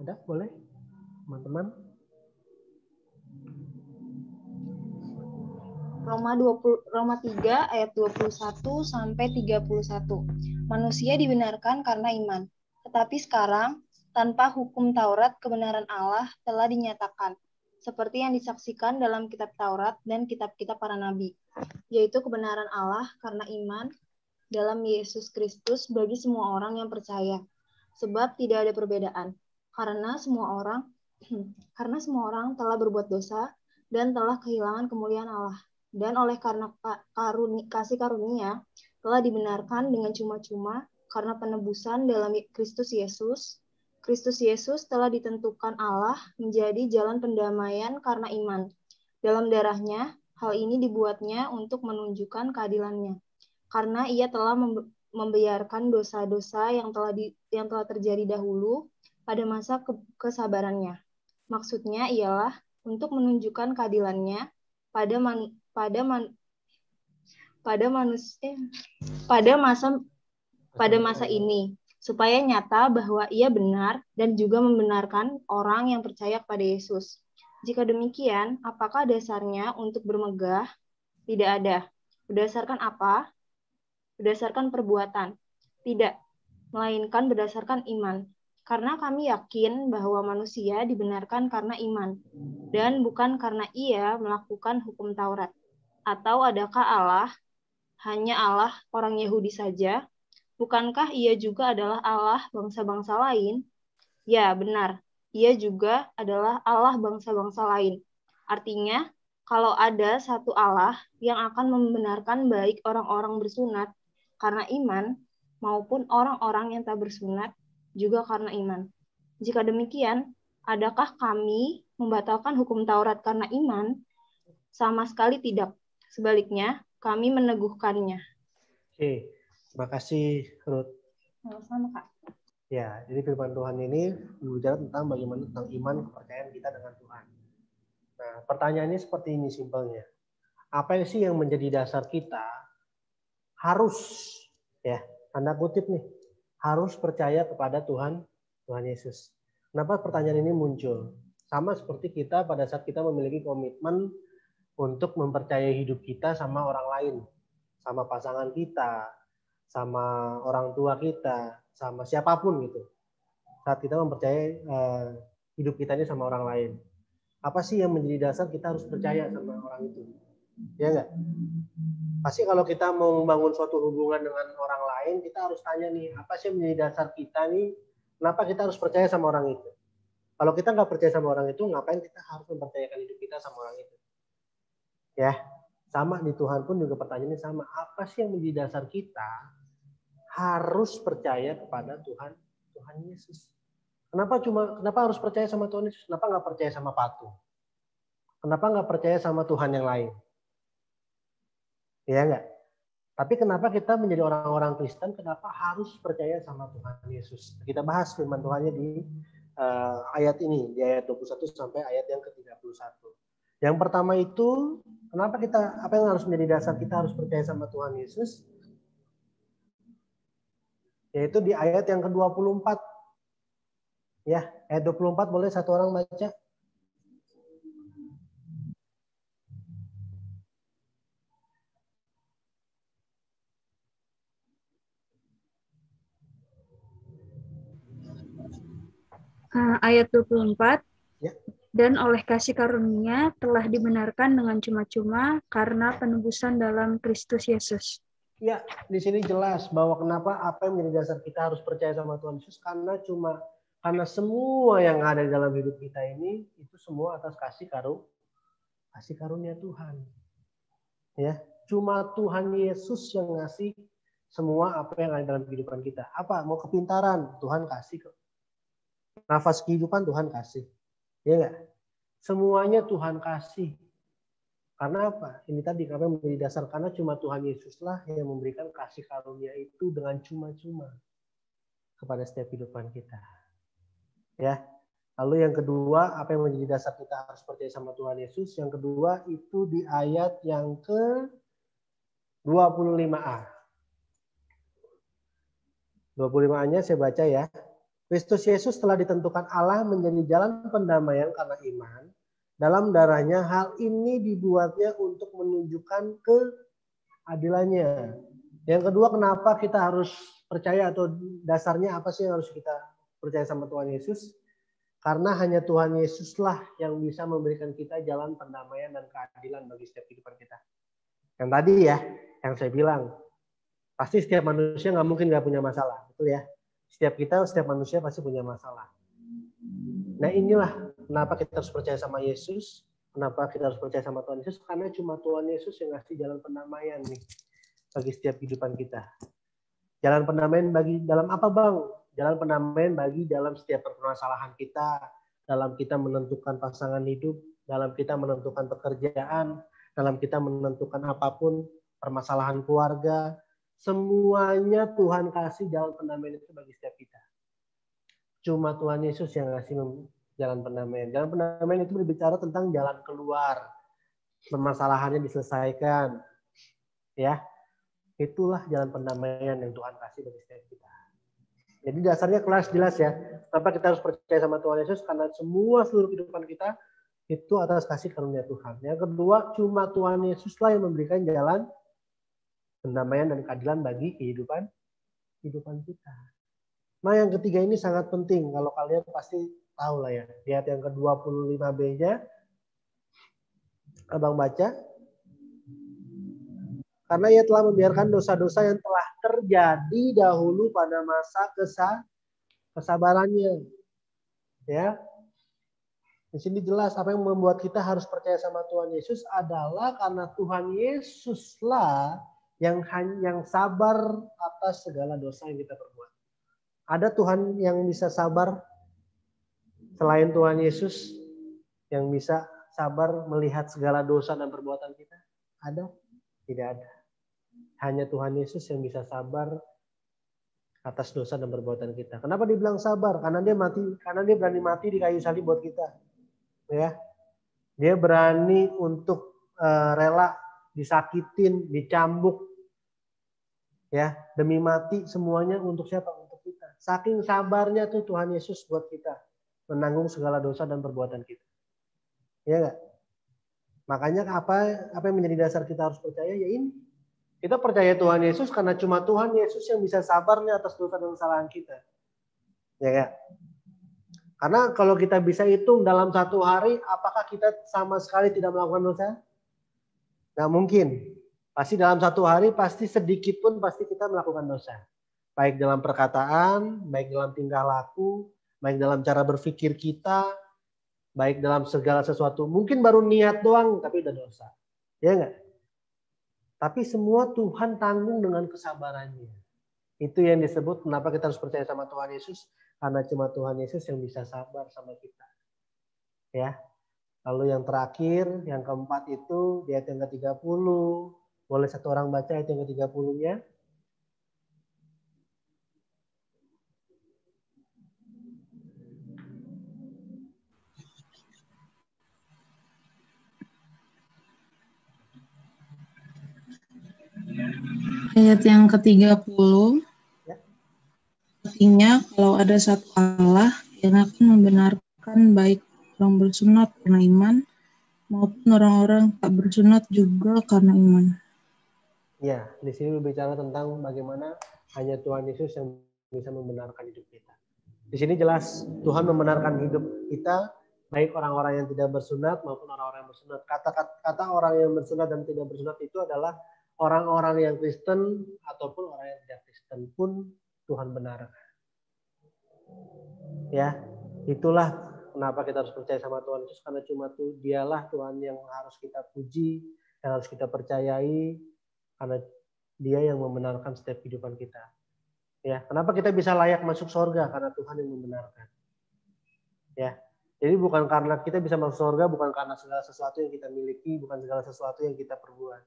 Ada? Boleh? Teman-teman? Roma 3 ayat 21 sampai 31. Manusia dibenarkan karena iman. Tetapi sekarang, tanpa hukum Taurat, kebenaran Allah telah dinyatakan, seperti yang disaksikan dalam kitab Taurat dan kitab-kitab para nabi, yaitu kebenaran Allah karena iman dalam Yesus Kristus bagi semua orang yang percaya. Sebab tidak ada perbedaan, karena semua orang telah berbuat dosa dan telah kehilangan kemuliaan Allah. Dan oleh karena kasih karunia telah dibenarkan dengan cuma-cuma karena penebusan dalam Kristus Yesus. Kristus Yesus telah ditentukan Allah menjadi jalan pendamaian karena iman. Dalam darahnya, hal ini dibuatnya untuk menunjukkan keadilannya. Karena ia telah membiarkan dosa-dosa yang telah terjadi dahulu pada masa kesabarannya. Maksudnya ialah untuk menunjukkan keadilannya pada masa ini, supaya nyata bahwa ia benar dan juga membenarkan orang yang percaya kepada Yesus. Jika demikian, apakah dasarnya untuk bermegah? Tidak ada. Berdasarkan apa? Berdasarkan perbuatan. Tidak, melainkan berdasarkan iman. Karena kami yakin bahwa manusia dibenarkan karena iman, dan bukan karena ia melakukan hukum Taurat. Atau adakah Allah hanya Allah orang Yahudi saja? Bukankah ia juga adalah Allah bangsa-bangsa lain? Ya, benar. Ia juga adalah Allah bangsa-bangsa lain. Artinya, kalau ada satu Allah yang akan membenarkan baik orang-orang bersunat karena iman, maupun orang-orang yang tak bersunat juga karena iman. Jika demikian, adakah kami membatalkan hukum Taurat karena iman? Sama sekali tidak. Sebaliknya, kami meneguhkannya. Oke, terima kasih Ruth. Sama-sama, Kak. Ya, jadi firman Tuhan ini berbicara tentang bagaimana tentang iman kepercayaan kita dengan Tuhan. Nah, pertanyaannya seperti ini simpelnya. Apa sih yang menjadi dasar kita harus, ya, tanda kutip nih, harus percaya kepada Tuhan Yesus. Kenapa pertanyaan ini muncul? Sama seperti kita pada saat kita memiliki komitmen untuk mempercayai hidup kita sama orang lain, sama pasangan kita, sama orang tua kita, sama siapapun gitu. Saat kita mempercayai hidup kita ini sama orang lain, apa sih yang menjadi dasar kita harus percaya sama orang itu? Ya enggak? Pasti kalau kita mau membangun suatu hubungan dengan orang lain, kita harus tanya nih, apa sih yang menjadi dasar kita nih, kenapa kita harus percaya sama orang itu? Kalau kita nggak percaya sama orang itu, ngapain kita harus mempercayakan hidup kita sama orang itu? Ya, sama di Tuhan pun juga pertanyaannya sama. Apa sih yang menjadi dasar kita harus percaya kepada Tuhan Yesus? Kenapa harus percaya sama Tuhan Yesus? Kenapa nggak percaya sama patung? Kenapa nggak percaya sama Tuhan yang lain? Ya enggak? Tapi kenapa kita menjadi orang-orang Kristen, kenapa harus percaya sama Tuhan Yesus? Kita bahas firman Tuhannya di ayat ini, di ayat 21 sampai ayat yang ke-31. Yang pertama itu, apa yang harus menjadi dasar kita harus percaya sama Tuhan Yesus? Yaitu di ayat yang ke-24. Ya, ayat 24 boleh satu orang baca? Ayat 24. Ya. Dan oleh kasih karunia telah dibenarkan dengan cuma-cuma karena penebusan dalam Kristus Yesus. Ya, di sini jelas bahwa kenapa apa yang menjadi dasar kita harus percaya sama Tuhan Yesus karena semua yang ada di dalam hidup kita ini itu semua atas kasih karunia Tuhan. Ya, cuma Tuhan Yesus yang ngasih semua apa yang ada dalam kehidupan kita. Apa? Mau kepintaran, Tuhan kasih kok. Nafas kehidupan Tuhan kasih. Ya enggak? Semuanya Tuhan kasih. Karena apa? Ini tadi karena menjadi dasar karena cuma Tuhan Yesuslah yang memberikan kasih karunia itu dengan cuma-cuma kepada setiap kehidupan kita. Ya. Lalu yang kedua, apa yang menjadi dasar kita harus percaya sama Tuhan Yesus? Yang kedua itu di ayat yang ke-25a. 25a-nya saya baca ya. Kristus Yesus telah ditentukan Allah menjadi jalan pendamaian karena iman. Dalam darahnya hal ini dibuatnya untuk menunjukkan keadilannya. Yang kedua, kenapa kita harus percaya atau dasarnya apa sih yang harus kita percaya sama Tuhan Yesus? Karena hanya Tuhan Yesuslah yang bisa memberikan kita jalan pendamaian dan keadilan bagi setiap kehidupan kita. Yang tadi ya, yang saya bilang, pasti setiap manusia nggak mungkin nggak punya masalah, betul ya? Setiap manusia pasti punya masalah. Nah inilah kenapa kita harus percaya sama Yesus, kenapa kita harus percaya sama Tuhan Yesus, karena cuma Tuhan Yesus yang ngasih jalan pendamaian nih bagi setiap kehidupan kita. Jalan pendamaian bagi dalam apa Bang? Jalan pendamaian bagi dalam setiap permasalahan kita, dalam kita menentukan pasangan hidup, dalam kita menentukan pekerjaan, dalam kita menentukan apapun, permasalahan keluarga, semuanya Tuhan kasih jalan pendamaian itu bagi setiap kita. Cuma Tuhan Yesus yang ngasih jalan pendamaian. Jalan pendamaian itu berbicara tentang jalan keluar, permasalahannya diselesaikan, ya. Itulah jalan pendamaian yang Tuhan kasih bagi setiap kita. Jadi dasarnya jelas ya. Kenapa kita harus percaya sama Tuhan Yesus? Karena seluruh kehidupan kita itu atas kasih karunia Tuhan. Yang kedua, cuma Tuhan Yesuslah yang memberikan jalan pendamaian dan keadilan bagi kehidupan kita. Nah yang ketiga ini sangat penting. Kalau kalian pasti tahu lah ya. Lihat yang ke-25b-nya. Abang baca. Karena ia telah membiarkan dosa-dosa yang telah terjadi dahulu pada masa kesabarannya. Ya. Di sini jelas apa yang membuat kita harus percaya sama Tuhan Yesus adalah karena Tuhan Yesuslah yang sabar atas segala dosa yang kita perbuat. Ada Tuhan yang bisa sabar selain Tuhan Yesus yang bisa sabar melihat segala dosa dan perbuatan kita? Ada? Tidak ada. Hanya Tuhan Yesus yang bisa sabar atas dosa dan perbuatan kita. Kenapa dibilang sabar? Karena dia berani mati di kayu salib buat kita. Ya. Dia berani untuk rela disakitin, dicambuk. Ya, demi mati semuanya untuk siapa? Untuk kita. Saking sabarnya tuh Tuhan Yesus buat kita menanggung segala dosa dan perbuatan kita. Ya enggak? Makanya apa yang menjadi dasar kita harus percaya ya ini. Kita percaya Tuhan Yesus karena cuma Tuhan Yesus yang bisa sabarnya atas dosa dan kesalahan kita. Ya enggak? Karena kalau kita bisa hitung dalam satu hari, apakah kita sama sekali tidak melakukan dosa? Nggak mungkin. Pasti dalam satu hari, pasti sedikit pun pasti kita melakukan dosa. Baik dalam perkataan, baik dalam tingkah laku, baik dalam cara berpikir kita, baik dalam segala sesuatu. Mungkin baru niat doang, tapi udah dosa. Ya enggak? Tapi semua Tuhan tanggung dengan kesabarannya. Itu yang disebut kenapa kita harus percaya sama Tuhan Yesus. Karena cuma Tuhan Yesus yang bisa sabar sama kita. Ya. Lalu yang terakhir, yang keempat itu di ayat yang ke-30. Boleh satu orang baca ayat yang ke-30-nya? Ayat yang ke-30. Ya. Artinya kalau ada satu Allah yang akan membenarkan baik orang bersunat karena iman maupun orang-orang tak bersunat juga karena iman. Ya, di sini berbicara tentang bagaimana hanya Tuhan Yesus yang bisa membenarkan hidup kita. Di sini jelas Tuhan membenarkan hidup kita, baik orang-orang yang tidak bersunat maupun orang-orang yang bersunat. Kata orang yang bersunat dan tidak bersunat itu adalah orang-orang yang Kristen ataupun orang yang tidak Kristen pun Tuhan benarkan. Ya, itulah kenapa kita harus percaya sama Tuhan Yesus, karena cuma dialah Tuhan yang harus kita puji, yang harus kita percayai, karena Dia yang membenarkan setiap kehidupan kita. Ya, kenapa kita bisa layak masuk surga? Karena Tuhan yang membenarkan. Ya, jadi bukan karena kita bisa masuk surga, bukan karena segala sesuatu yang kita miliki, bukan segala sesuatu yang kita perbuat,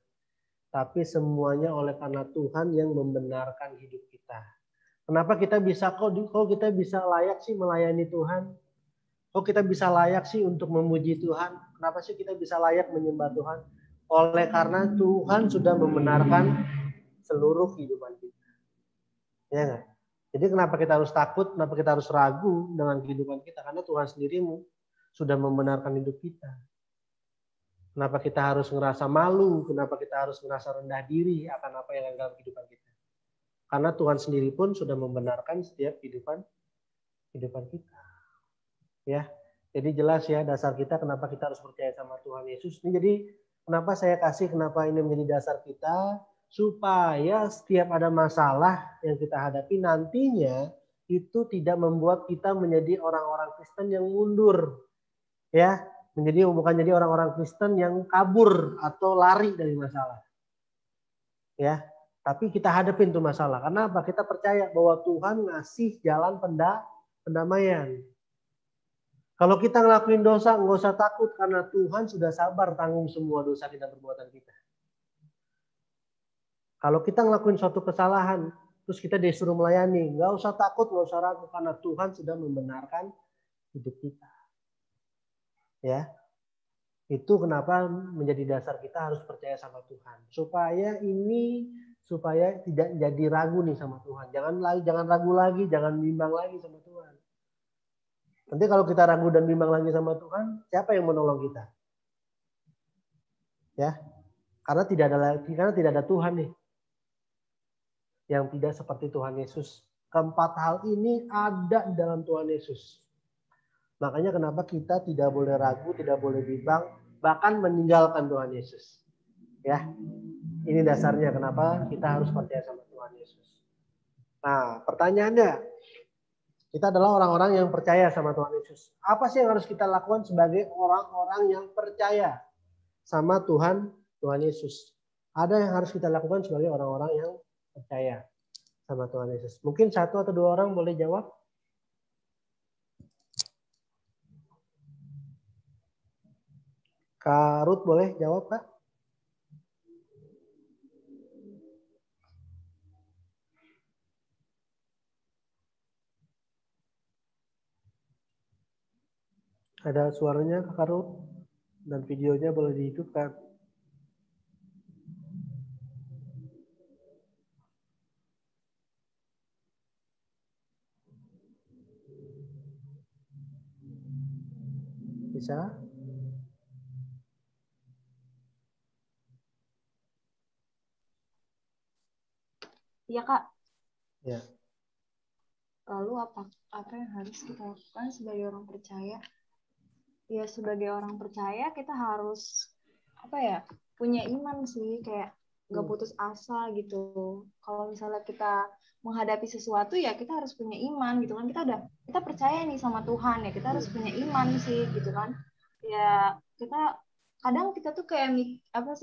tapi semuanya oleh karena Tuhan yang membenarkan hidup kita. Kenapa kita bisa kok kita bisa layak sih melayani Tuhan? Kok kita bisa layak sih untuk memuji Tuhan? Kenapa sih kita bisa layak menyembah Tuhan? Oleh karena Tuhan sudah membenarkan seluruh kehidupan kita. Ya enggak? Jadi kenapa kita harus takut? Kenapa kita harus ragu dengan kehidupan kita? Karena Tuhan sendiri sudah membenarkan hidup kita. Kenapa kita harus ngerasa malu? Kenapa kita harus ngerasa rendah diri akan apa yang ada dalam kehidupan kita? Karena Tuhan sendiri pun sudah membenarkan setiap kehidupan kita. Ya, jadi jelas ya dasar kita kenapa kita harus percaya sama Tuhan Yesus. Ini jadi kenapa ini menjadi dasar kita, supaya setiap ada masalah yang kita hadapi nantinya itu tidak membuat kita menjadi orang-orang Kristen yang mundur. Ya, bukan jadi orang-orang Kristen yang kabur atau lari dari masalah. Ya, tapi kita hadapin tuh masalah. Kenapa? Kita percaya bahwa Tuhan ngasih jalan pendamaian. Kalau kita ngelakuin dosa, nggak usah takut karena Tuhan sudah sabar tanggung semua dosa dan perbuatan kita. Kalau kita ngelakuin suatu kesalahan, terus kita disuruh melayani, nggak usah takut, nggak usah ragu karena Tuhan sudah membenarkan hidup kita. Ya, itu kenapa menjadi dasar kita harus percaya sama Tuhan. Supaya tidak jadi ragu nih sama Tuhan. Jangan ragu lagi, jangan bimbang lagi sama Tuhan. Nanti kalau kita ragu dan bimbang lagi sama Tuhan, siapa yang menolong kita? Ya, karena tidak ada Tuhan nih yang tidak seperti Tuhan Yesus. Keempat hal ini ada di dalam Tuhan Yesus. Makanya kenapa kita tidak boleh ragu, tidak boleh bimbang, bahkan meninggalkan Tuhan Yesus. Ya, ini dasarnya kenapa kita harus percaya sama Tuhan Yesus. Nah, pertanyaannya, kita adalah orang-orang yang percaya sama Tuhan Yesus. Apa sih yang harus kita lakukan sebagai orang-orang yang percaya sama Tuhan Yesus? Ada yang harus kita lakukan sebagai orang-orang yang percaya sama Tuhan Yesus. Mungkin satu atau dua orang boleh jawab. Kak Ruth boleh jawab, Kak? Ada suaranya Kak Ruth dan videonya boleh dihidupkan. Bisa? Iya, Kak. Ya. Lalu apa yang harus kita lakukan sebagai orang percaya? Ya, sebagai orang percaya kita harus punya iman sih, kayak nggak putus asa gitu. Kalau misalnya kita menghadapi sesuatu ya kita harus punya iman gitu kan. Kita percaya nih sama Tuhan ya, kita harus punya iman sih gitu kan. Ya, kadang kita tuh kayak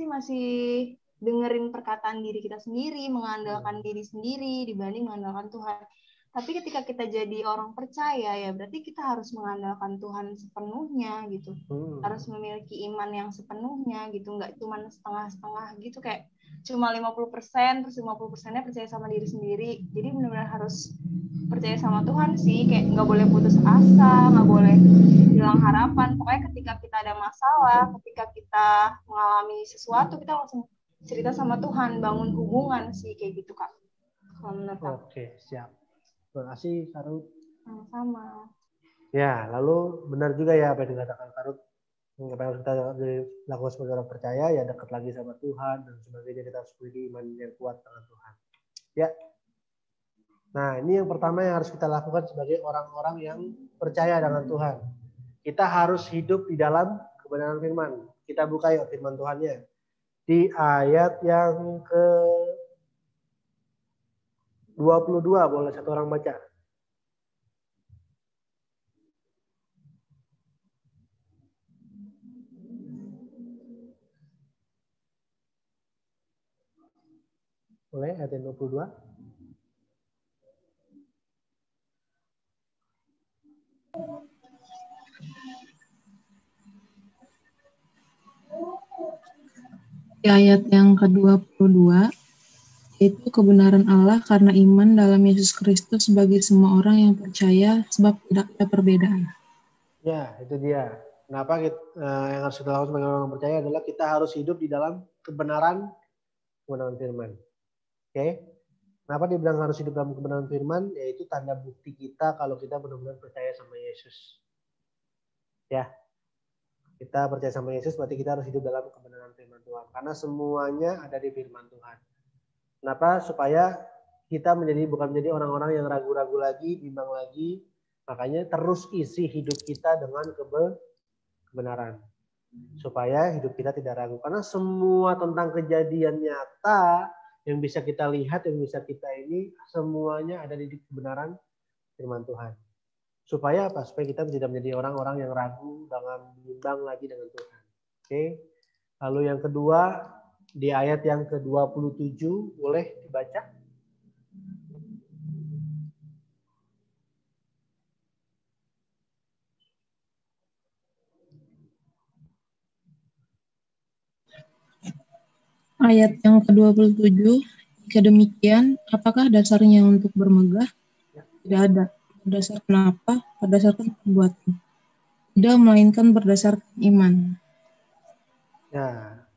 masih dengerin perkataan diri kita sendiri, mengandalkan diri sendiri dibanding mengandalkan Tuhan. Tapi ketika kita jadi orang percaya ya berarti kita harus mengandalkan Tuhan sepenuhnya gitu. Harus memiliki iman yang sepenuhnya gitu, nggak cuma setengah-setengah gitu kayak cuma 50% terus 50%-nya percaya sama diri sendiri. Jadi benar-benar harus percaya sama Tuhan sih, kayak nggak boleh putus asa, nggak boleh hilang harapan. Pokoknya ketika kita ada masalah, ketika kita mengalami sesuatu kita langsung cerita sama Tuhan, bangun hubungan sih kayak gitu, Kak. Oke, siap. Terima kasih, Karut. Sama-sama. Ya, lalu benar juga ya apa yang dikatakan Karut. Apa yang kita lakukan sebagai orang percaya, ya dekat lagi sama Tuhan, dan sebagainya kita harus memiliki iman yang kuat dengan Tuhan. Ya. Nah, ini yang pertama yang harus kita lakukan sebagai orang-orang yang percaya dengan Tuhan. Kita harus hidup di dalam kebenaran firman. Kita buka yuk firman Tuhannya. di ayat yang ke-22. Boleh satu orang baca? Boleh, ayat yang 22. Di ayat yang ke-22, yaitu kebenaran Allah karena iman dalam Yesus Kristus bagi semua orang yang percaya, sebab tidak ada perbedaan. Ya, itu dia. Kenapa yang harus kita lakukan sebagai orang percaya adalah kita harus hidup di dalam kebenaran firman. Oke? Kenapa dibilang harus hidup dalam kebenaran firman? Yaitu tanda bukti kita kalau kita benar-benar percaya sama Yesus. Ya, kita percaya sama Yesus berarti kita harus hidup dalam kebenaran firman Tuhan. Karena semuanya ada di firman Tuhan. Kenapa? Supaya kita bukan menjadi orang-orang yang ragu-ragu lagi, bimbang lagi. Makanya terus isi hidup kita dengan kebenaran. Supaya hidup kita tidak ragu. Karena semua tentang kejadian nyata yang bisa kita lihat, yang bisa kita ini, semuanya ada di kebenaran firman Tuhan. Supaya apa? Supaya kita tidak menjadi orang-orang yang ragu, dengan bimbang lagi dengan Tuhan. Oke. Lalu yang kedua, di ayat yang ke-27, boleh dibaca? Ayat yang ke-27, jika demikian, apakah dasarnya untuk bermegah? Tidak ada. Berdasarkan apa? Berdasarkan perbuatan. Tidak, melainkan berdasarkan iman. Nah,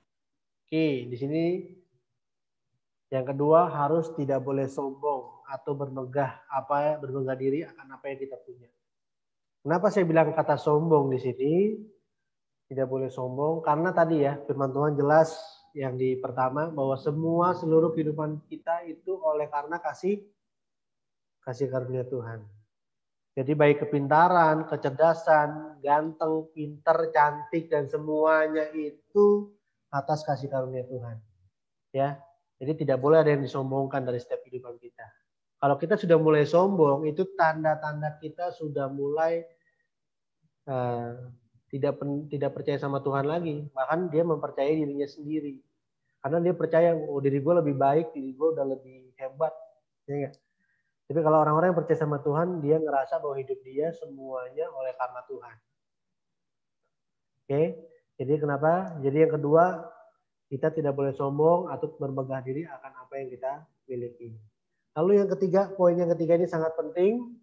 oke, di sini yang kedua harus tidak boleh sombong atau bermegah diri akan apa yang kita punya. Kenapa saya bilang kata sombong di sini? Tidak boleh sombong karena tadi ya firman Tuhan jelas yang di pertama bahwa seluruh kehidupan kita itu oleh karena kasih karunia Tuhan. Jadi baik kepintaran, kecerdasan, ganteng, pinter, cantik dan semuanya itu atas kasih karunia Tuhan. Ya. Jadi tidak boleh ada yang disombongkan dari setiap kehidupan kita. Kalau kita sudah mulai sombong, itu tanda-tanda kita sudah mulai tidak percaya sama Tuhan lagi. Bahkan dia mempercayai dirinya sendiri. Karena dia percaya, diri gue lebih baik, diri gue udah lebih hebat. Ya gak? Tapi kalau orang-orang yang percaya sama Tuhan, dia ngerasa bahwa hidup dia semuanya oleh karena Tuhan. Oke, jadi kenapa? Jadi yang kedua, kita tidak boleh sombong atau bermegah diri akan apa yang kita miliki. Lalu yang ketiga, poin yang ketiga ini sangat penting.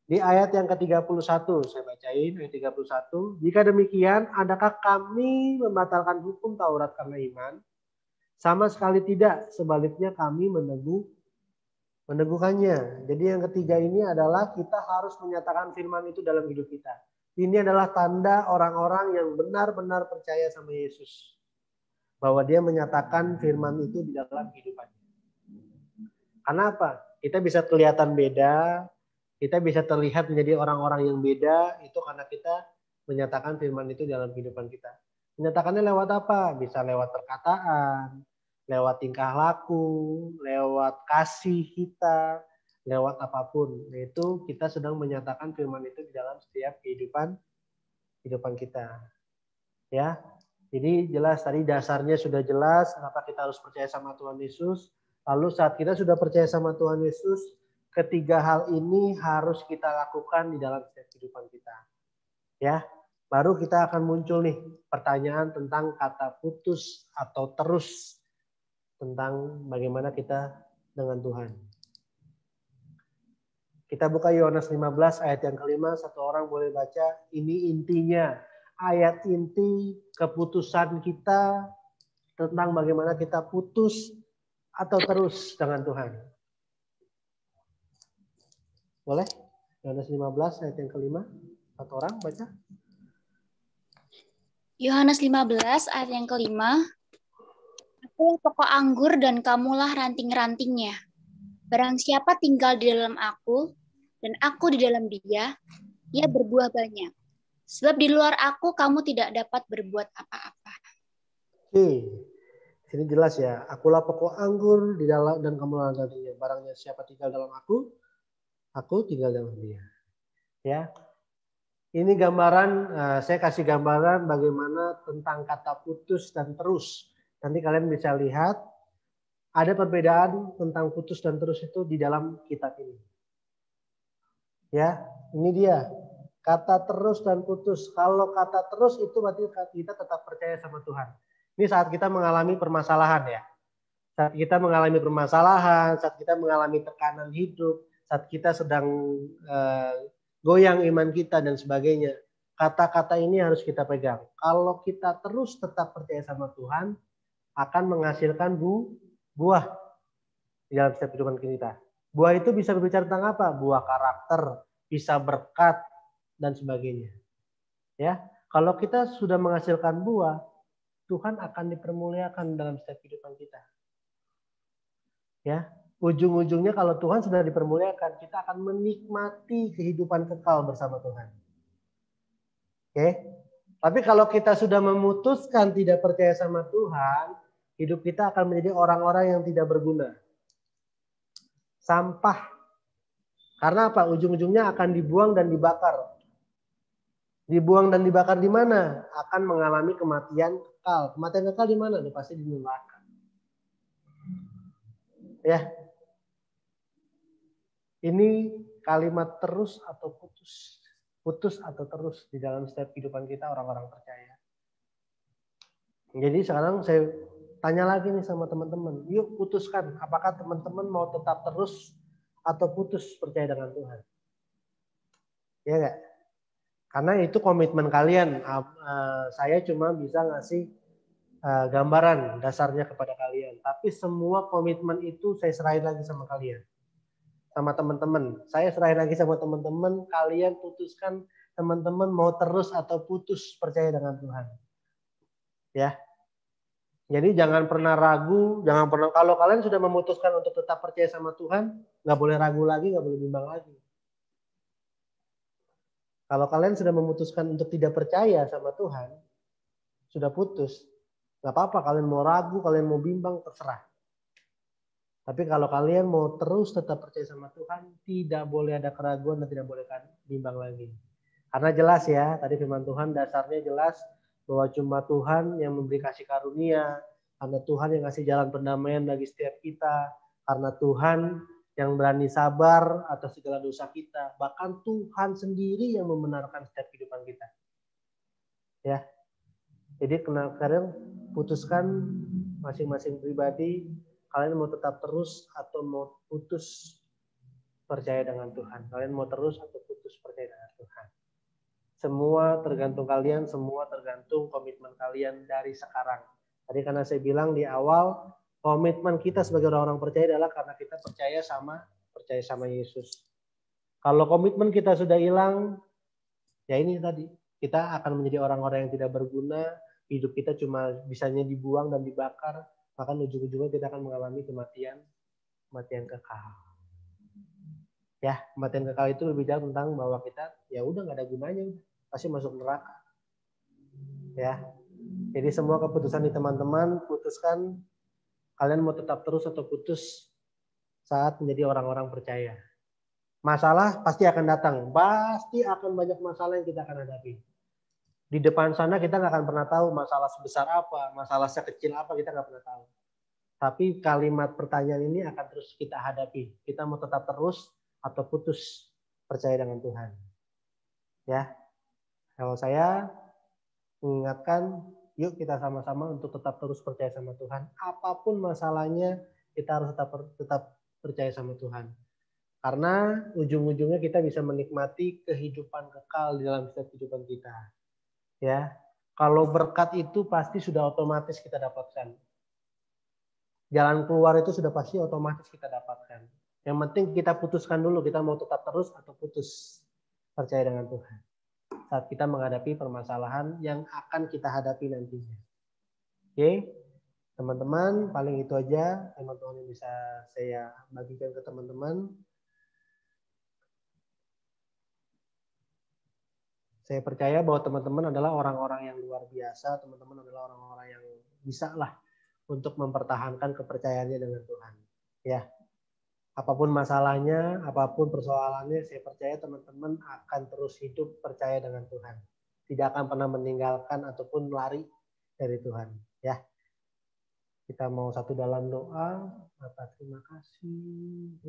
Di ayat yang ke-31, saya bacain ayat 31. Jika demikian, adakah kami membatalkan hukum Taurat karena iman? Sama sekali tidak, sebaliknya kami meneguhkannya. Jadi yang ketiga ini adalah kita harus menyatakan firman itu dalam hidup kita. Ini adalah tanda orang-orang yang benar-benar percaya sama Yesus. Bahwa dia menyatakan firman itu di dalam kehidupannya. Karena apa? Kita bisa kelihatan beda, kita bisa terlihat menjadi orang-orang yang beda, itu karena kita menyatakan firman itu dalam kehidupan kita. Menyatakannya lewat apa? Bisa lewat perkataan, lewat tingkah laku, lewat kasih kita, lewat apapun. Itu kita sedang menyatakan firman itu di dalam setiap kehidupan kita. Ya. Jadi jelas tadi dasarnya sudah jelas kenapa kita harus percaya sama Tuhan Yesus. Lalu saat kita sudah percaya sama Tuhan Yesus, ketiga hal ini harus kita lakukan di dalam setiap kehidupan kita. Ya. Baru kita akan muncul nih pertanyaan tentang kata putus atau terus, tentang bagaimana kita dengan Tuhan. Kita buka Yohanes 15 ayat yang kelima, satu orang boleh baca, ini intinya, ayat inti keputusan kita tentang bagaimana kita putus atau terus dengan Tuhan. Boleh? Yohanes 15 ayat yang kelima, satu orang baca. Yohanes 15 ayat yang kelima. Aku pokok anggur dan kamulah ranting-rantingnya. Barang siapa tinggal di dalam aku dan aku di dalam dia, ia berbuah banyak. Sebab di luar aku kamu tidak dapat berbuat apa-apa. Oke. Sini jelas ya, akulah pokok anggur di dalam dan kamu gantinya. Barangnya siapa tinggal dalam aku tinggal dalam dia. Ya, ini gambaran, saya kasih gambaran bagaimana tentang kata putus dan terus. Nanti kalian bisa lihat ada perbedaan tentang putus dan terus itu di dalam kitab ini. Ya, ini dia. Kata terus dan putus. Kalau kata terus itu berarti kita tetap percaya sama Tuhan. Ini saat kita mengalami permasalahan ya. Saat kita mengalami permasalahan, saat kita mengalami tekanan hidup, saat kita sedang goyang iman kita dan sebagainya. Kata-kata ini harus kita pegang. Kalau kita terus tetap percaya sama Tuhan, akan menghasilkan buah di dalam setiap kehidupan kita. Buah itu bisa berbicara tentang apa? Buah karakter, bisa berkat, dan sebagainya. Ya, kalau kita sudah menghasilkan buah, Tuhan akan dipermuliakan dalam setiap kehidupan kita. Ya, ujung-ujungnya kalau Tuhan sudah dipermuliakan, kita akan menikmati kehidupan kekal bersama Tuhan. Oke? Tapi kalau kita sudah memutuskan tidak percaya sama Tuhan, hidup kita akan menjadi orang-orang yang tidak berguna. Sampah. Karena apa? Ujung-ujungnya akan dibuang dan dibakar. Dibuang dan dibakar di mana? Akan mengalami kematian kekal. Kematian kekal di mana? Pasti di neraka. Ya. Ini kalimat terus atau putus. Putus atau terus di dalam setiap kehidupan kita orang-orang percaya. Jadi sekarang saya tanya lagi nih sama teman-teman. Yuk putuskan. Apakah teman-teman mau tetap terus atau putus percaya dengan Tuhan? Ya enggak? Karena itu komitmen kalian. Saya cuma bisa ngasih gambaran dasarnya kepada kalian. Tapi semua komitmen itu saya serahin lagi sama kalian. Sama teman-teman. Saya serahin lagi sama teman-teman. Kalian putuskan teman-teman mau terus atau putus percaya dengan Tuhan. Ya. Jadi jangan pernah ragu. Kalau kalian sudah memutuskan untuk tetap percaya sama Tuhan, nggak boleh ragu lagi, nggak boleh bimbang lagi. Kalau kalian sudah memutuskan untuk tidak percaya sama Tuhan, sudah putus, nggak apa-apa. Kalian mau ragu, kalian mau bimbang, terserah. Tapi kalau kalian mau terus tetap percaya sama Tuhan, tidak boleh ada keraguan dan tidak boleh bimbang lagi. Karena jelas ya, tadi firman Tuhan dasarnya jelas bahwa cuma Tuhan yang memberi kasih karunia, karena Tuhan yang kasih jalan pendamaian bagi setiap kita, karena Tuhan yang berani sabar atas segala dosa kita. Bahkan Tuhan sendiri yang membenarkan setiap kehidupan kita. Ya. Jadi kalian putuskan masing-masing pribadi, kalian mau tetap terus atau mau putus percaya dengan Tuhan. Kalian mau terus atau putus percaya dengan Tuhan. Semua tergantung kalian, semua tergantung komitmen kalian dari sekarang. Tadi karena saya bilang di awal, komitmen kita sebagai orang-orang percaya adalah karena kita percaya sama Yesus. Kalau komitmen kita sudah hilang, ya ini tadi, kita akan menjadi orang-orang yang tidak berguna, hidup kita cuma bisanya dibuang dan dibakar, bahkan ujung-ujungnya kita akan mengalami kematian kekal. Ya, kematian kekal itu berbicara tentang bahwa kita ya udah nggak ada gunanya, pasti masuk neraka. Ya, jadi semua keputusan di teman-teman putuskan. Kalian mau tetap terus atau putus saat menjadi orang-orang percaya. Masalah pasti akan datang. Pasti akan banyak masalah yang kita akan hadapi. Di depan sana kita nggak akan pernah tahu masalah sebesar apa, masalah sekecil apa, kita nggak pernah tahu. Tapi kalimat pertanyaan ini akan terus kita hadapi. Kita mau tetap terus atau putus percaya dengan Tuhan. Ya, kalau saya mengingatkan, yuk kita sama-sama untuk tetap terus percaya sama Tuhan. Apapun masalahnya, kita harus tetap percaya sama Tuhan. Karena ujung-ujungnya kita bisa menikmati kehidupan kekal di dalam setiap kehidupan kita. Ya, kalau berkat itu pasti sudah otomatis kita dapatkan. Jalan keluar itu sudah pasti otomatis kita dapatkan. Yang penting kita putuskan dulu, kita mau tetap terus atau putus percaya dengan Tuhan saat kita menghadapi permasalahan yang akan kita hadapi nantinya. Oke, teman-teman, paling itu aja teman-teman yang bisa saya bagikan ke teman-teman. Saya percaya bahwa teman-teman adalah orang-orang yang luar biasa, teman-teman adalah orang-orang yang bisa lah untuk mempertahankan kepercayaannya dengan Tuhan. Ya, apapun masalahnya, apapun persoalannya, saya percaya teman-teman akan terus hidup percaya dengan Tuhan. Tidak akan pernah meninggalkan ataupun lari dari Tuhan. Ya, kita mau satu dalam doa. Bapak, terima kasih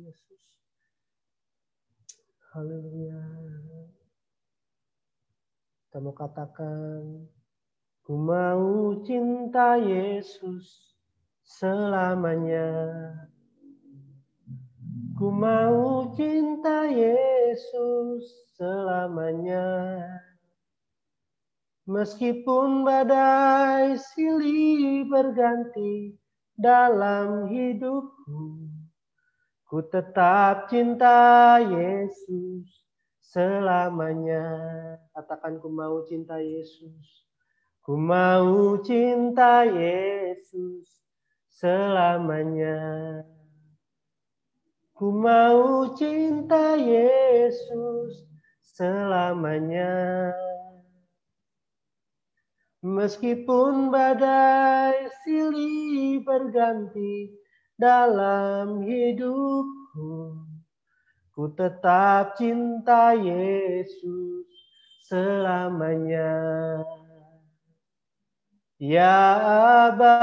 Yesus. Haleluya. Kita mau katakan, ku mau cinta Yesus selamanya. Ku mau cinta Yesus selamanya. Meskipun badai silih berganti dalam hidupku, ku tetap cinta Yesus selamanya. Katakan, ku mau cinta Yesus. Ku mau cinta Yesus selamanya. Ku mau cinta Yesus selamanya. Meskipun badai silih berganti dalam hidupku, ku tetap cinta Yesus selamanya. Ya Aba,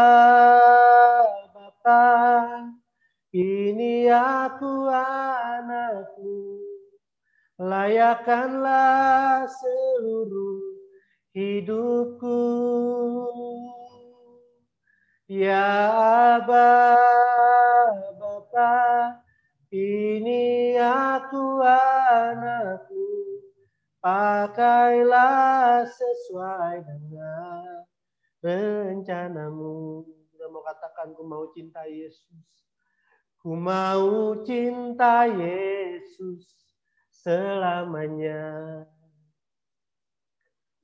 Bapa, ini aku anakmu, layakkanlah seluruh hidupku. Ya Aba, Bapa, ini aku anakmu, pakailah sesuai dengan rencanamu. Kita mau katakan, ku mau cinta Yesus. Ku mau cinta Yesus selamanya.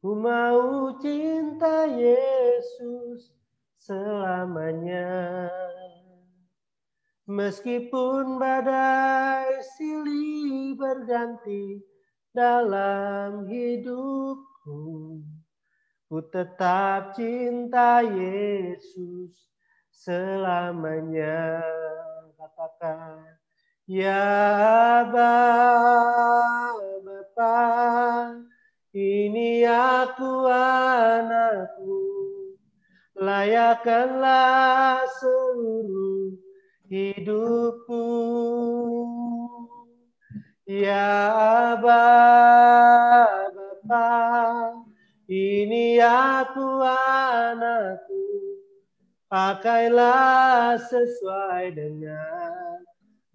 Ku mau cinta Yesus selamanya. Meskipun badai silih berganti dalam hidupku, ku tetap cinta Yesus selamanya. Katakan, ya Aba, Bapa, ini aku anakmu, layakkanlah seluruh hidupku. Ya Aba, Bapa, ini aku anakku, pakailah sesuai dengan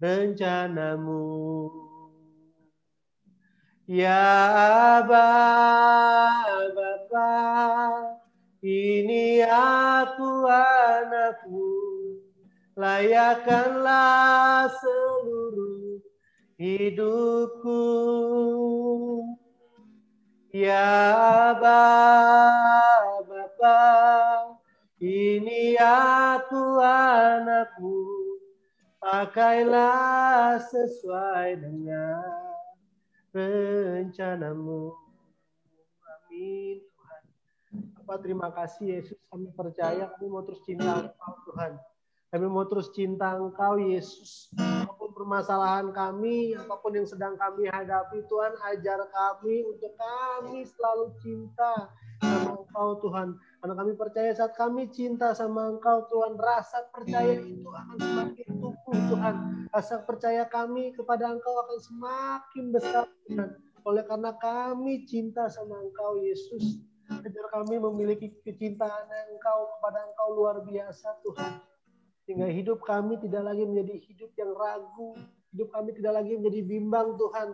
rencanamu. Ya Aba, Bapa, ini aku anakmu, layakkanlah seluruh hidupku. Ya Aba, Bapa, ini aku anakmu, pakailah sesuai dengan rencanamu. Amin Tuhan. Bapak, terima kasih Yesus, kami percaya kami mau terus cinta Engkau Tuhan. Kami mau terus cinta Engkau Yesus. Apapun permasalahan kami, apapun yang sedang kami hadapi, Tuhan ajar kami untuk kami selalu cinta sama Engkau Tuhan. Karena kami percaya saat kami cinta sama Engkau Tuhan, rasa percaya itu akan semakin tumbuh Tuhan. Rasa percaya kami kepada Engkau akan semakin besar Tuhan. Oleh karena kami cinta sama Engkau Yesus, ajar kami memiliki kecintaan Engkau kepada Engkau luar biasa Tuhan. Sehingga hidup kami tidak lagi menjadi hidup yang ragu, hidup kami tidak lagi menjadi bimbang Tuhan.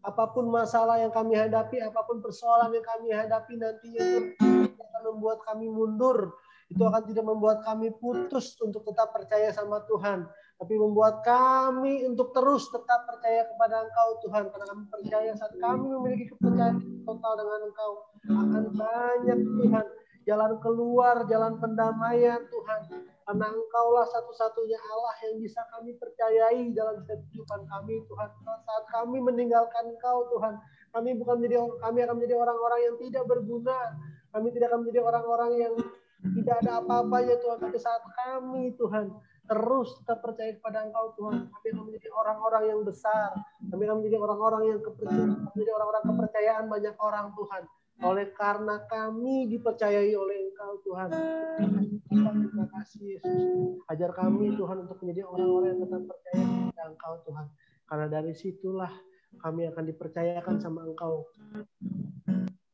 Apapun masalah yang kami hadapi, apapun persoalan yang kami hadapi nantinya itu akan membuat kami mundur. Itu akan tidak membuat kami putus untuk tetap percaya sama Tuhan. Tapi membuat kami untuk terus tetap percaya kepada Engkau Tuhan. Karena kami percaya saat kami memiliki kepercayaan total dengan Engkau, akan banyak Tuhan jalan keluar, jalan pendamaian Tuhan. Karena Engkaulah satu-satunya Allah yang bisa kami percayai dalam kehidupan kami Tuhan. Saat kami meninggalkan Engkau Tuhan, kami akan menjadi orang-orang yang tidak berguna. Kami tidak akan menjadi orang-orang yang Tidak ada apa-apanya Tuhan, tapi saat kami Tuhan terus tetap percaya kepada Engkau Tuhan, kami akan menjadi orang-orang yang besar, kami akan menjadi orang-orang yang menjadi orang-orang kepercayaan banyak orang Tuhan. Oleh karena kami dipercayai oleh Engkau Tuhan. Terima kasih Yesus. Ajar kami Tuhan untuk menjadi orang-orang yang tetap percaya kepada Engkau Tuhan. Karena dari situlah kami akan dipercayakan sama Engkau.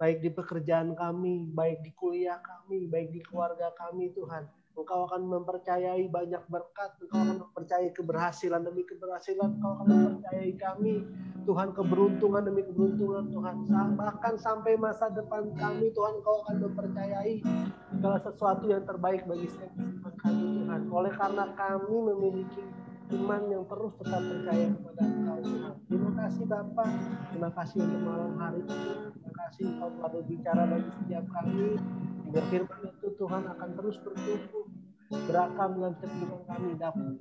Baik di pekerjaan kami, baik di kuliah kami, baik di keluarga kami Tuhan. Engkau akan mempercayai banyak berkat, Engkau akan mempercayai keberhasilan demi keberhasilan, Engkau akan mempercayai kami, Tuhan, keberuntungan demi keberuntungan Tuhan. Bahkan sampai masa depan kami Tuhan, Engkau akan mempercayai segala sesuatu yang terbaik bagi setiap kehidupan kami Tuhan. Oleh karena kami memiliki iman yang terus tetap percaya kepada Engkau Tuhan. Terima kasih Bapa, terima kasih untuk malam hari ini. Terima kasih Engkau telah berbicara bagi setiap kami. Biar firman itu Tuhan akan terus bertumbuh, berakar dalam setiap kehidupan kami.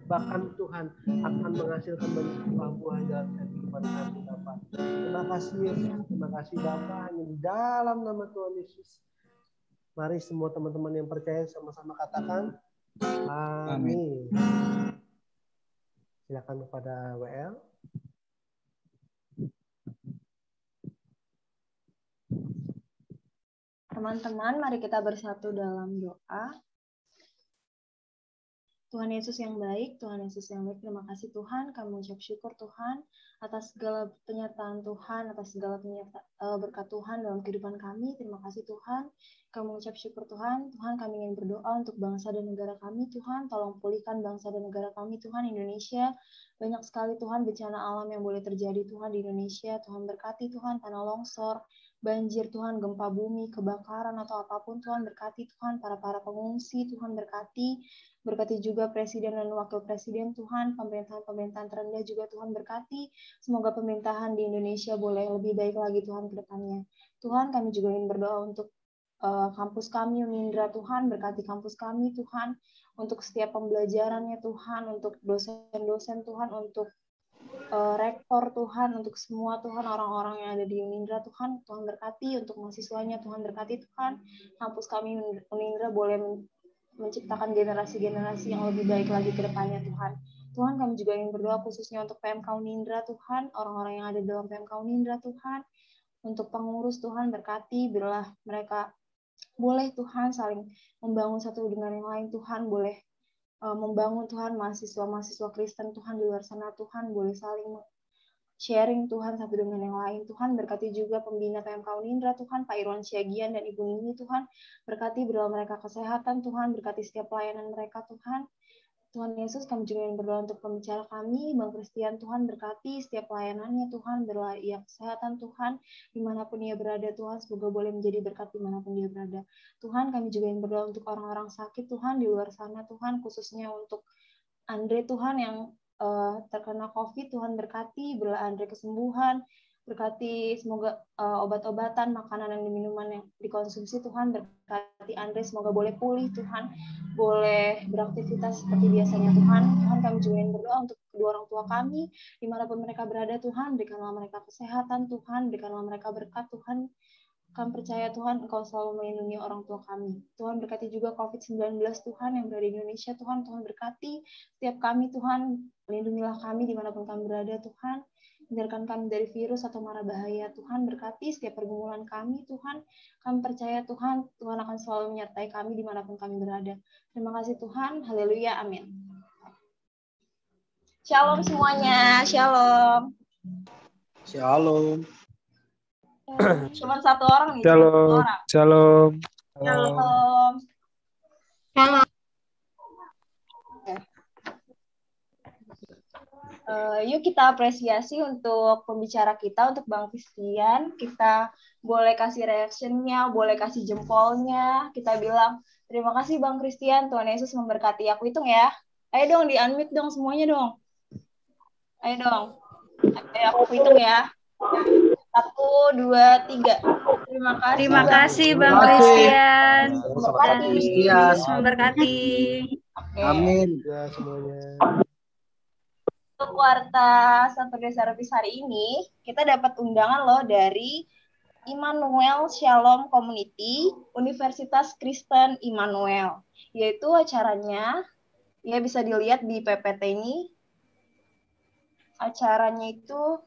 Bahkan Tuhan akan menghasilkan banyak buah dalam setiap kehidupan kami Bapa. Terima kasih Yesus, terima kasih Bapa. Hanya di dalam nama Tuhan Yesus. Mari semua teman-teman yang percaya sama-sama katakan amin. Silakan kepada WL. Teman-teman, mari kita bersatu dalam doa. Tuhan Yesus yang baik, Tuhan Yesus yang baik, terima kasih Tuhan, kami mengucap syukur Tuhan atas segala penyertaan Tuhan, atas segala berkat Tuhan dalam kehidupan kami. Terima kasih Tuhan, kami mengucap syukur Tuhan. Tuhan, kami ingin berdoa untuk bangsa dan negara kami Tuhan, tolong pulihkan bangsa dan negara kami Tuhan. Indonesia, banyak sekali Tuhan bencana alam yang boleh terjadi Tuhan di Indonesia. Tuhan berkati Tuhan, tanah longsor, banjir Tuhan, gempa bumi, kebakaran atau apapun Tuhan berkati Tuhan, para pengungsi Tuhan berkati juga presiden dan wakil presiden Tuhan, pemerintahan terendah juga Tuhan berkati. Semoga pemerintahan di Indonesia boleh lebih baik lagi Tuhan ke depannya. Tuhan, kami juga ingin berdoa untuk kampus kami Unindra Tuhan, berkati kampus kami Tuhan, untuk setiap pembelajarannya Tuhan, untuk dosen-dosen Tuhan, untuk rektor Tuhan, untuk semua Tuhan orang-orang yang ada di Unindra Tuhan, Tuhan berkati, untuk mahasiswanya Tuhan berkati Tuhan, kampus kami Unindra boleh menciptakan generasi-generasi yang lebih baik lagi ke depannya Tuhan. Tuhan, kami juga ingin berdoa khususnya untuk PMK Unindra Tuhan, orang-orang yang ada dalam PMK Unindra Tuhan, untuk pengurus Tuhan berkati, berilah mereka boleh Tuhan saling membangun satu dengan yang lain Tuhan, boleh membangun Tuhan mahasiswa-mahasiswa Kristen Tuhan di luar sana Tuhan, boleh saling sharing Tuhan satu dengan yang lain Tuhan. Berkati juga pembina PMK Unindra Tuhan, Pak Irwan Syagian dan Ibu Nini Tuhan, berkati berilah mereka kesehatan Tuhan, berkati setiap pelayanan mereka Tuhan. Tuhan Yesus, kami juga ingin berdoa untuk pembicara kami, Bang Christian Tuhan, berkati setiap pelayanannya Tuhan, berilah ia kesehatan Tuhan, dimanapun ia berada Tuhan, semoga boleh menjadi berkat dimanapun dia berada. Tuhan, kami juga ingin berdoa untuk orang-orang sakit Tuhan, di luar sana Tuhan, khususnya untuk Andre Tuhan yang terkena COVID, Tuhan berkati, berilah Andre kesembuhan, berkati semoga obat-obatan, makanan dan minuman yang dikonsumsi Tuhan, berkati Andre semoga boleh pulih Tuhan, boleh beraktivitas seperti biasanya Tuhan. Tuhan, kami juga ingin berdoa untuk kedua orang tua kami, dimanapun mereka berada Tuhan, berikanlah mereka kesehatan Tuhan, berikanlah mereka berkat Tuhan. Kami percaya Tuhan, Engkau selalu melindungi orang tua kami. Tuhan, berkati juga COVID-19 Tuhan yang berada di Indonesia Tuhan. Tuhan berkati setiap kami Tuhan, lindungilah kami dimanapun kami berada Tuhan. Hindarkan kami dari virus atau mara bahaya Tuhan. Berkati setiap pergumulan kami Tuhan. Kami percaya Tuhan, Tuhan akan selalu menyertai kami dimanapun kami berada. Terima kasih Tuhan. Haleluya. Amin. Shalom semuanya. Shalom. Shalom. Cuma satu orang nih. Shalom. Shalom. Shalom. Shalom. Yuk kita apresiasi untuk pembicara kita, untuk Bang Christian. Kita boleh kasih reaction-nya, boleh kasih jempolnya. Kita bilang, terima kasih Bang Christian, Tuhan Yesus memberkati. Aku hitung ya. Ayo dong, di-unmute dong semuanya dong. Ayo dong. Ayo aku hitung ya. 1, 2, 3. Terima kasih Bang Christian. Terima kasih. Memberkati. Amin. Ya, semuanya. Untuk Warta Saturday Service hari ini, kita dapat undangan loh dari Immanuel Shalom Community, Universitas Kristen Immanuel. Yaitu acaranya, ya bisa dilihat di PPT ini. Acaranya itu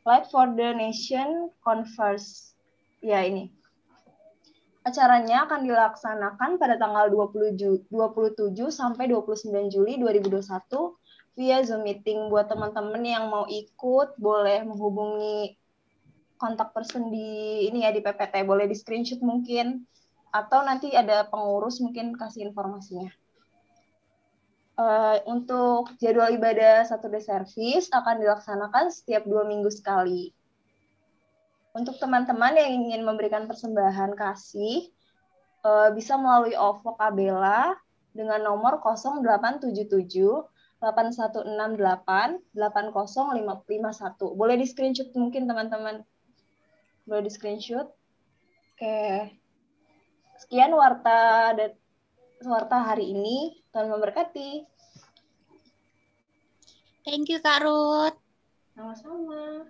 Light for the Nation Converse. Ya, ini. Acaranya akan dilaksanakan pada tanggal 27 sampai 29 Juli 2021 via Zoom meeting. Buat teman-teman yang mau ikut, boleh menghubungi kontak person di ini ya di PPT, boleh di screenshot mungkin, atau nanti ada pengurus mungkin kasih informasinya. Untuk jadwal ibadah Saturday Service akan dilaksanakan setiap 2 minggu sekali. Untuk teman-teman yang ingin memberikan persembahan kasih, bisa melalui OVO Kabela dengan nomor 0877 8168 8051. Boleh di screenshot mungkin teman-teman. Boleh di screenshot. Oke. Sekian warta hari ini. Tuhan memberkati. Thank you Kak Ruth. Sama-sama.